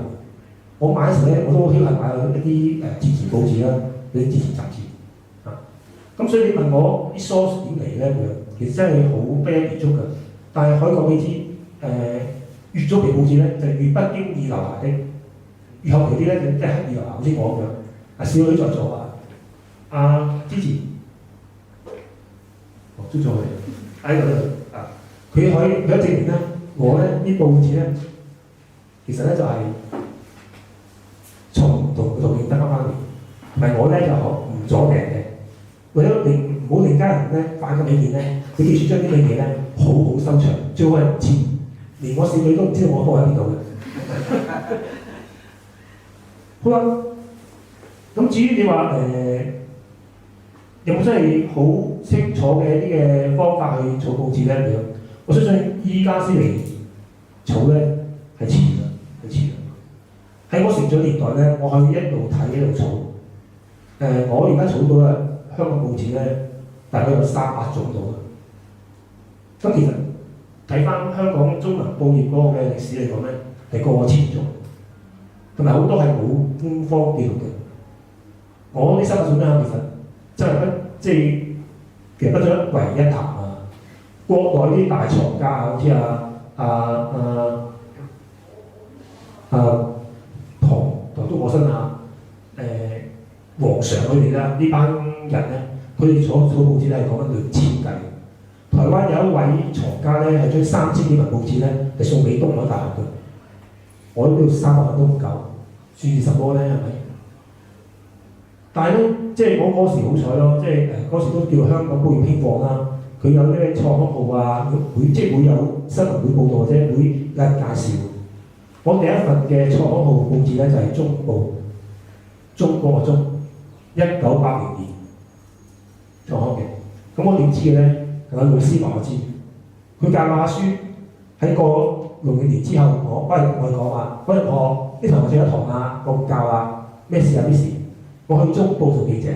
我買嗰時咧，我都希望買到一啲戰前報紙啦，嗰啲戰前雜誌啊。咁所以你問我啲 source 點嚟咧？其實真係好不一而足㗎。但係可以講俾你知，越早期報紙咧就越不經意留下的，越後期啲咧就即係刻意留下，好似我咁樣。少女在做之前，都做嘅喺度啊。佢可以證明咧，我咧啲報紙咧，其實咧就係、從唔同嘅途徑得翻嚟，唔係我咧就唔阻訂嘅。為咗令唔好令家人咧反感美件咧，你記住將啲美嘢咧好好收藏，最好係前連我少女都唔知道我放喺邊度嘅。好啦，咁至於你話有冇真係好清楚嘅一啲嘅方法去儲報紙咧？我相信依家先嚟儲咧係遲啦，係遲啦。喺我成長年代咧，我可以一路睇一路儲。我而家儲到啦，香港報紙咧大概有300種到啦。咁其實睇翻香港中文報業嗰個嘅歷史嚟講咧，係過千種，同埋好多係冇官方記錄嘅。我啲300種咧，其實真係其實不足為一談啊！國內啲大藏家好似唐都過身啊，皇上佢哋啦，呢班人咧，佢哋所報紙咧係講緊2,000計。台灣有一位藏家咧係將3000幾份報紙咧係送俾東海大學嘅，我呢度300份都唔夠，算是什麼咧？係咪？但係咧，即係我嗰時好彩咯，即係嗰時都叫香港報業興旺啦。佢有啲創刊號啊，即係會有新聞會報道或者會有人介紹。我第一份嘅創刊號報紙咧就係中報，中國嘅中，1980年創刊嘅。咁我點知嘅咧？係我老師話我知。佢教我下書，喺過6年之後，我班人同我講話，嗰日我呢堂我上一堂啊，我唔教啊，咩事啊？咩事？我去中報做記者。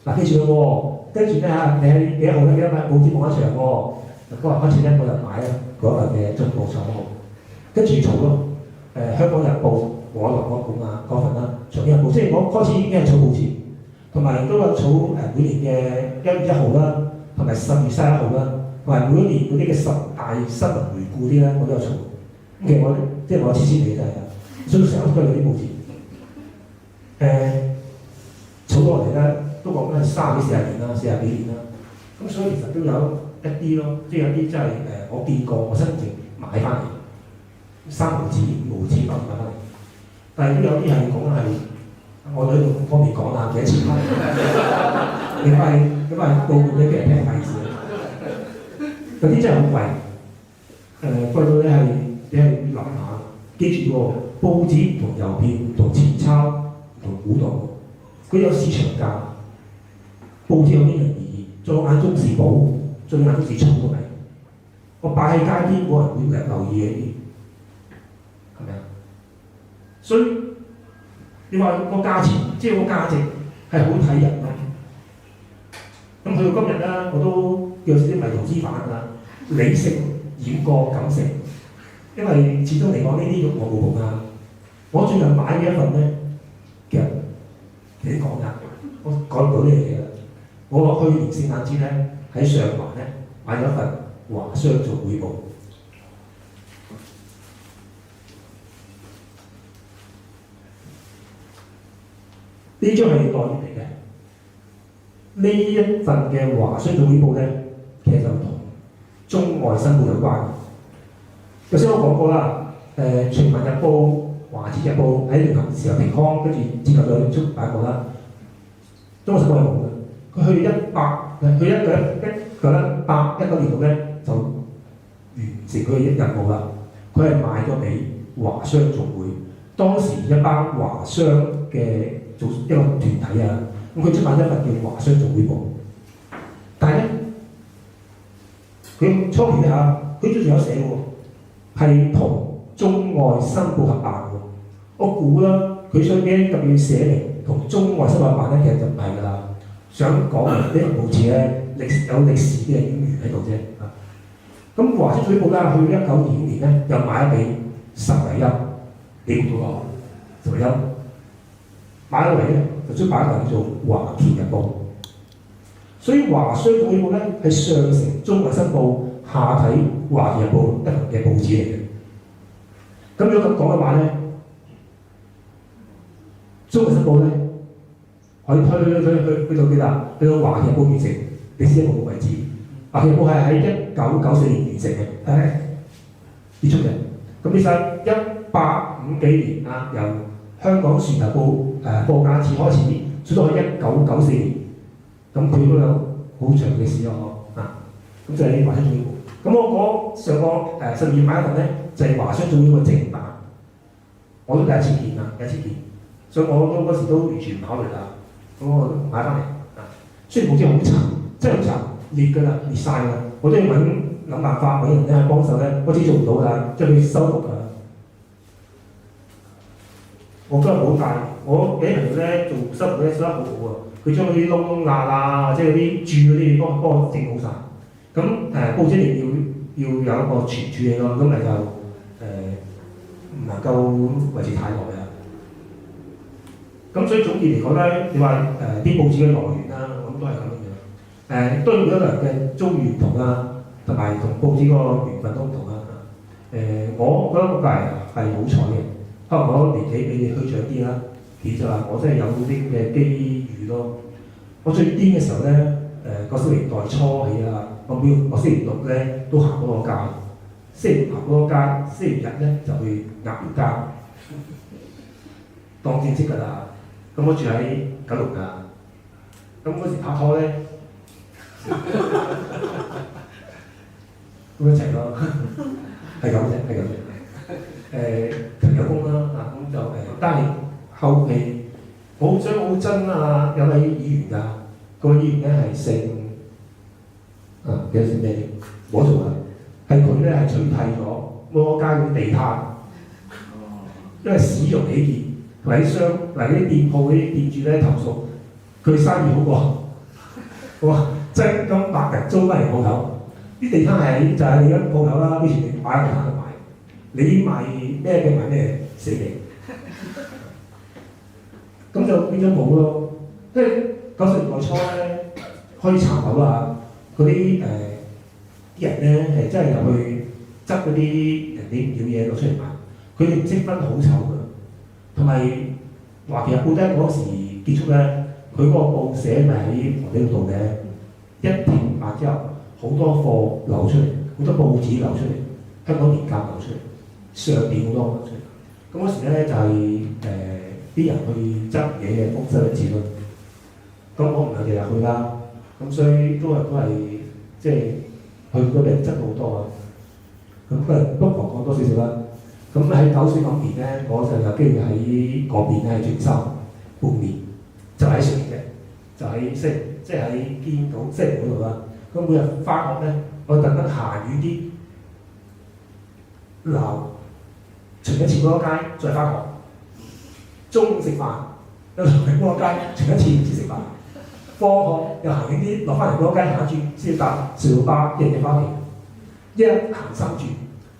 嗱，記住咯喎，跟住咧嚇，你喺幾號咧？幾多買報紙望一場喎？嗰日開始咧，我就買啦嗰份嘅中報創刊號，跟住儲咯。香港日報、我同我講啊嗰份啦，長篇日報，即係我開始已經係儲報紙，同埋都有儲每年嘅1月1號啦，同埋10月31號啦，同埋每一年嗰啲嘅10大新聞回顧啲咧，我都有儲。咁其實我即係我黐線嚟真係，所以成日都有啲報紙。儲到落嚟咧，都講緊係30幾40年啦，40幾年啦。咁所以其實都有一啲咯，即係有啲真係我見過，我親自買翻嚟，3毫紙、5毫紙買翻嚟。但係都有啲係講緊係，我喺度唔方便講啦，幾多錢蚊？你係報俾人聽費事。有啲真係好貴，貴到你係諗下，記住喎，報紙唔同郵票、唔同錢鈔、唔同古董。佢有市場價，報紙有因人而異，在我眼中是寶，在我眼中是草嚟。我擺喺街邊，冇人會留意嘅。係咪啊？所以你話個價錢，即係個價值係好睇人咯。咁去到今日咧，我都有少少迷途知返啦，理性掩過感性，因為始終嚟講呢啲我冇碰啊。我最近買嘅一份咧，其實講㗎，我講唔到呢樣嘢啦。我去年聖誕節咧喺上環咧買咗一份華商做會報。呢張係內頁嚟嘅，呢一份嘅華商總會報咧，其實就同中外新報有關。頭先我講過啦，全民日報、華字日報喺聯合時候停刊，跟住之後再出版過啦。中國新報係冇嘅，佢去1919年度咧就完成佢嘅任務啦。佢係賣咗俾華商總會，當時一班華商嘅做一個團體啊，咁佢出版一份叫華商總會報，但係咧，佢初期啊，佢仲有寫喎，係同中外新報合辦喎。我估啦，佢想嘅特別寫明同中外新報合辦咧，其實就唔係㗎啦，想講呢份報紙咧有歷史嘅淵源喺度啫。咁華商總會報咧，去1925年咧又買咗俾岑維欣，你估到啊？岑維欣買咗嚟咧，就出版一份叫做《華僑日報》。所以華商總會報咧係上承中外新報，下睇《華僑日報》一份嘅報紙嚟嘅。咁如果咁講嘅話咧，中外新報咧可以去到幾多？去到《華僑日報》完成歷史一部為止。《華僑日報》係喺1994年完成嘅，結束嘅。咁其實1850幾年啊，由香港船頭報報價次開始，直到喺1994年，咁佢都有好長嘅歷史咯，咁就係華商總會報。咁我講上個12月買一份咧，就係華商總會報嘅正版，我都第一次見啦，所以我都嗰時都完全唔考慮啦，咁我都買翻嚟。雖然報紙好殘，真係好殘，裂㗎啦，裂晒㗎，我都要諗辦法揾人咧幫手咧，我自己做唔到㗎，即係佢修復㗎。我今日好大，我幾朋友咧做修復咧修得好好啊！佢將嗰啲窿窿罅罅，即係嗰啲蛀嗰啲地方幫我整好晒。咁報紙一定要有一個存儲嘅咯，咁咪就唔能夠維持太耐啊。咁所以總結嚟講咧，你話啲報紙嘅來源啦，咁都係咁樣。當然每一個人嘅遭遇唔同啦，同埋同報紙個緣分都唔同啦。我覺得個個人係好彩嘅。可能我年紀比你虛長啲啦，其實話我真係有啲嘅機遇咯。我最癲嘅時候咧，90年代初起啦，我星期六咧都行嗰個街，星期六行嗰個街，星期日咧就去鴨寮街，當正式㗎啦。咁我住喺九龍㗎，咁嗰時拍拖咧，咁一齊咯，係咁啫。朋友工啦，咁就但係後期我想好憎啊，有位議員㗎，個議員咧係姓幾多姓咩嘅？我做啊，係佢咧係取締咗摩街嗰啲地攤，因為市容起見，同埋啲商嗱啲店鋪嗰啲店主咧投訴，佢生意好過，哇！即係咁白人租翻嚟鋪頭，啲地攤係就係你間鋪頭啦，以前你擺喺地攤度賣。你賣咩嘅賣咩，死你！咁就變咗冇咯。即係90年代初咧，開始查樓啊，嗰啲啲人咧係真係入去執嗰啲人哋唔要嘢攞出嚟賣，佢哋唔識分好醜㗎。同埋華僑日報咧嗰時結束咧，佢嗰個報社咪喺房地度嘅，一停辦之後，好多貨流出嚟，好多報紙流出嚟，香港年鑑流出嚟。上邊好多出嚟，咁嗰時咧就係啲人去執嘢嘅風收一次咯。咁我唔係日日去啦，咁所以都係即係去嗰邊執好多啊。咁不妨講多少少啦。咁喺90年咧，我就有機會喺嗰邊咧進修半年，就喺上面嘅，就喺即係喺堅道西湖嗰度啦。咁每日翻學咧，我特登行遠啲鬧。出巡一次嗰個街，再翻學。中午食飯，又行喺嗰個街巡一次先食飯。放學又行遠啲，落翻嚟嗰個街行一轉，先搭隧道巴一日翻屋企。一日行3轉，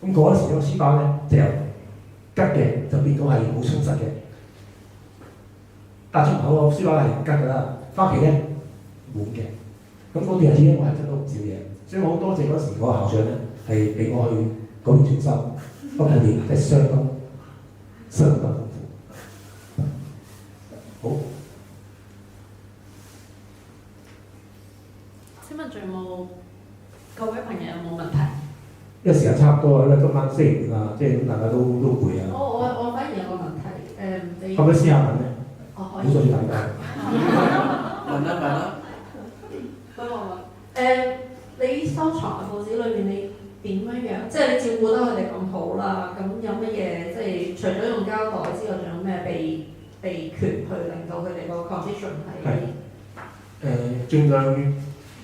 咁嗰時個書包咧就由吉嘅就變到係好充實嘅。但出口個書包係吉㗎啦，翻屋企咧滿嘅。咁嗰段日子我係執到唔少嘢，所以我好多謝嗰時個校長咧係俾我去嗰邊進修，嗰半年係相當豐富。好。請問仲有冇各位朋友有冇問題？因為時間差唔多啦，因為今晚星期五啊，即係大家都攰啊。我反而有個問題，你可唔可以私下問咧？可好阻住大家。問啦。你收藏嘅報紙裏面，你點樣？即係你照顧得佢哋咁好啦，咁有乜嘢？即係除咗用膠袋之外，仲有咩秘訣去令到佢哋個 condition 係？盡量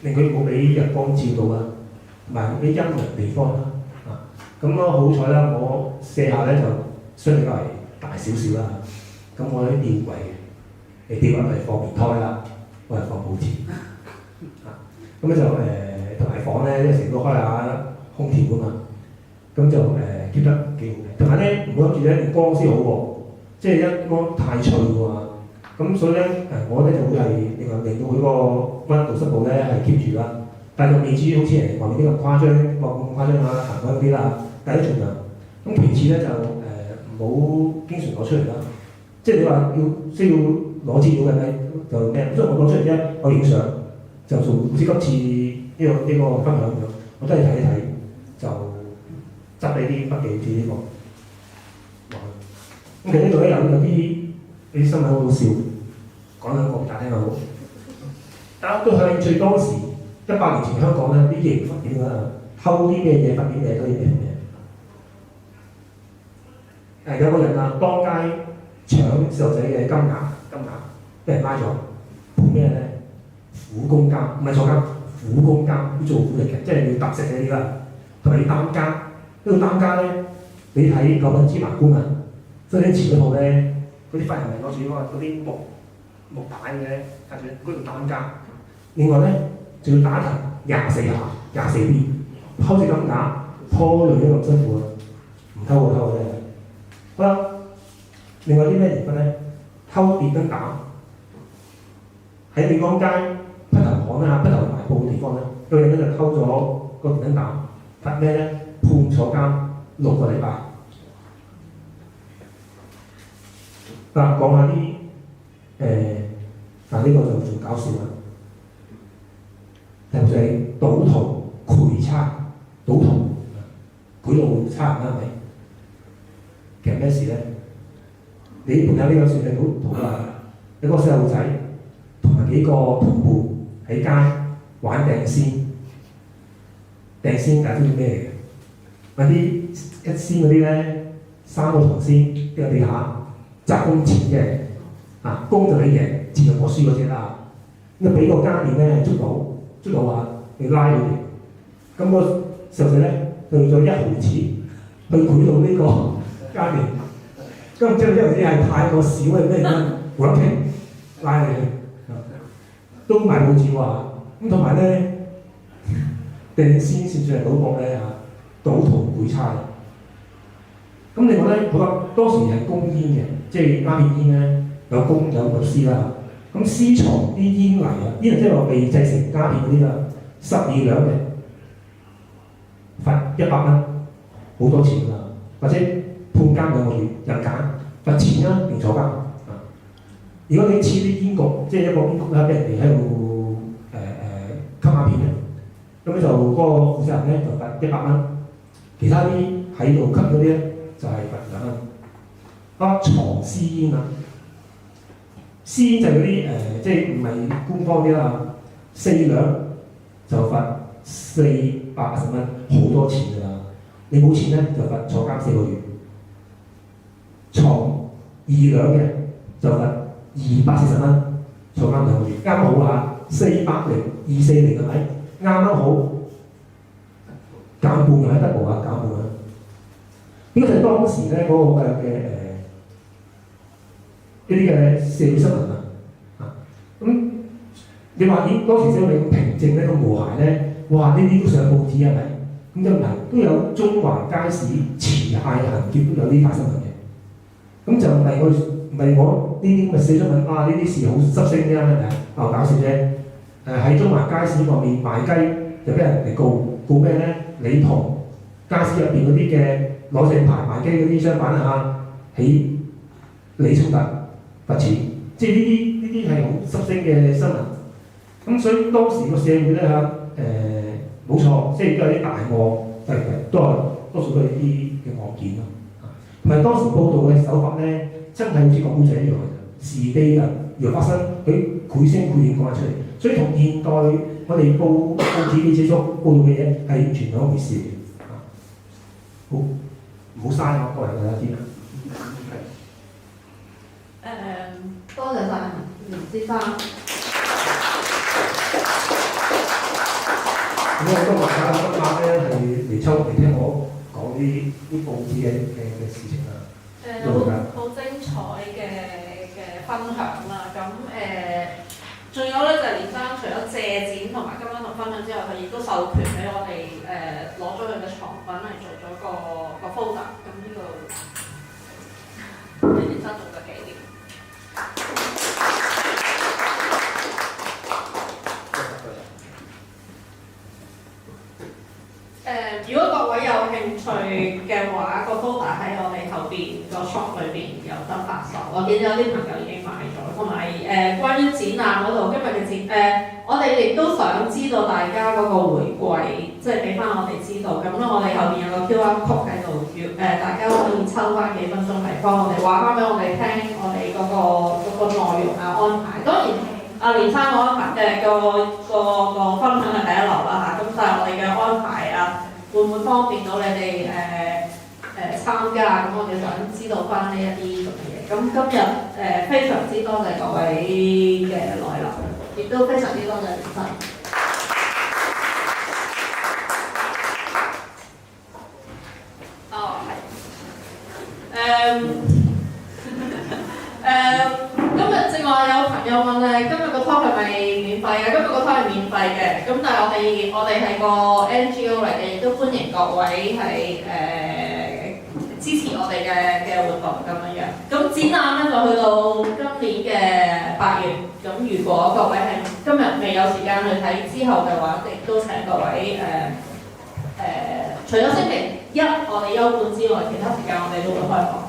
令佢冇俾日光照到啊，同埋啲陰涼地方啦。咁我好彩啦，我卸下咧就相對較為大少少啦。咁我啲吊櫃嘅，吊櫃係放棉胎啦，我係放報紙。咁咧就同埋房咧，成日都開下空調噶嘛，咁就keep得幾好嘅。同埋咧唔好諗住咧光先好喎，即係一光太脆喎。咁所以咧我咧就會係令到佢個溫度濕度咧係 keep 住啦，但係未至於好似人哋外面呢咁誇張，咁誇張啊行開啲啦，但係都盡量。咁其次咧就唔好經常攞出嚟啦，即係你話需要攞資料嘅咧就咩？所以我攞出嚟啫，我影相。就做好似今次呢個分享咁樣，我都係睇一睇，就執你啲筆記好似呢個。咁其實呢度咧有啲新聞好好笑，講兩個俾大家聽下好。大家都興趣當時100年前香港咧啲刑罰點啊？偷啲咩嘢，罰啲咩，偷啲咩嘢。有個人啊，當街搶細路仔嘅金額，俾人拉咗，判咩咧？苦工監，唔係坐監，苦工監要做苦力嘅，即係要揼石嗰啲啦，同埋要擔家。呢個擔家咧，你睇9品芝麻官啊，所以啲前嗰套咧，嗰啲犯人係攞住嗰啲木板嘅，夾住嗰度擔家。另外咧，仲要打藤24下，24邊，偷隻金額，拖累咗咁辛苦啊！唔偷就偷嘅啫。好啦，另外啲咩刑罰咧？偷電燈膽喺美光街。北頭巷啦，北頭埋埔嘅地方咧，有人咧就偷咗個電燈膽，罰咩咧？判坐監6個禮拜。講下啲呢個就仲搞笑啦。就係賭徒賄差，賭徒賄賂差人啦，係咪？其實咩事咧？你盤下呢個算係賭徒啦，有個細路仔同埋幾個同伴。喺街玩掟仙，大家知咩嚟嘅？揾啲一仙嗰啲咧，3個銅仙跌喺地下，擲公錢嘅，公就你贏，字就我輸嗰隻啦。咁俾個家店咧捉到話你拉佢哋，咁個細路仔咧用咗1毫紙去賄賂呢個家店，咁唔知呢樣嘢係太過少嘅咩嘢？胡立平拉你去。都賣報紙喎，咁同埋咧掟仙算唔算係賭博咧嚇？賭徒賄差。咁另外咧，好多當時係供煙嘅，即係鴉片煙咧有供有律師啦。咁私藏啲煙泥啊，煙泥即係話未製成鴉片嗰啲啦，12兩嘅，罰100蚊，好多錢㗎，或者判監2個月，人揀罰錢啦定坐監。如果你似啲煙局，即係一個煙局啦，俾人哋喺度吸鴉片嘅，咁咧就嗰個負責人咧就罰100蚊，其他啲喺度吸嗰啲咧就係罰200蚊。藏私煙啊，私煙就係嗰啲即係唔係官方啲啦，4兩就罰480蚊，好多錢㗎啦。你冇錢咧就罰坐監4個月。藏2兩嘅就罰240蚊，坐監2個月，啱好嚇，400零240係咪？啱啱好減半又喺得冇啊，減半啊！呢個就係當時咧嗰個一啲嘅社會新聞啊，咁你話咦當時社會咁平靜咧，咁和諧咧，哇！呢啲都上報紙係咪？咁就唔係，都有中環街市持械行劫都有啲大新聞嘅。咁就唔係我呢啲咁嘅寫新聞啊，呢啲事好濕聲啫，係咪啊？搞笑啫。喺中環街市外面賣雞就俾人哋告咩咧？你同街市入邊嗰啲嘅攞正牌賣雞嗰啲商販啊，起利益衝突罰錢，即係呢啲係好濕聲嘅新聞。咁所以當時個社會咧冇錯，即係都有啲大案，都係多數都係呢啲嘅案件咯。同埋當時報導嘅手法咧，真係好似講古仔一樣嘅，時地人又發生，佢繪聲繪影講出嚟，所以同現代我哋報紙記者所報導嘅嘢係完全兩回事嘅。好，唔好嘥我個人嘅一啲啦。多謝晒連先生。咁我今日咧係嚟聽我講啲報紙嘅事情啦。好精彩嘅分享啦。咁仲有咧就係連生除咗借展同埋今晚同分享之外，佢亦都授權俾我哋攞咗佢嘅藏品嚟做咗個 folder。咁呢個係連生做嘅紀念。如果各位有興趣嘅話，個 folder 喺我哋後邊個 shop 裏邊有得發售。我見有啲朋友已經買咗，同埋關於展覽嗰度，今日嘅我哋亦都想知道大家嗰個回饋，即係俾翻我哋知道。咁咧，我哋後邊有個 QR code 喺度，大家可以抽翻幾分鐘嚟幫我哋話翻俾我哋聽，我哋嗰個內容啊安排。當然，阿連生個安排個分享係第一流啦嚇，咁但係我哋嘅安排啊。會唔會方便到你哋參加？咁我哋想知道翻呢一啲咁嘅嘢。咁今日非常之多謝各位嘅來臨，亦都非常之多謝連生。哦，係。今日正話有朋友問咧，今日個 talk 係咪免費嘅？今日個 talk 係免費嘅，咁但係我哋係個 NGO 嚟嘅，亦都歡迎各位係支持我哋嘅活動咁樣。咁展覽咧就去到今年嘅8月，咁如果各位係今日未有時間去睇之後嘅話，亦都請各位除咗星期一我哋休館之外，其他時間我哋都會開放。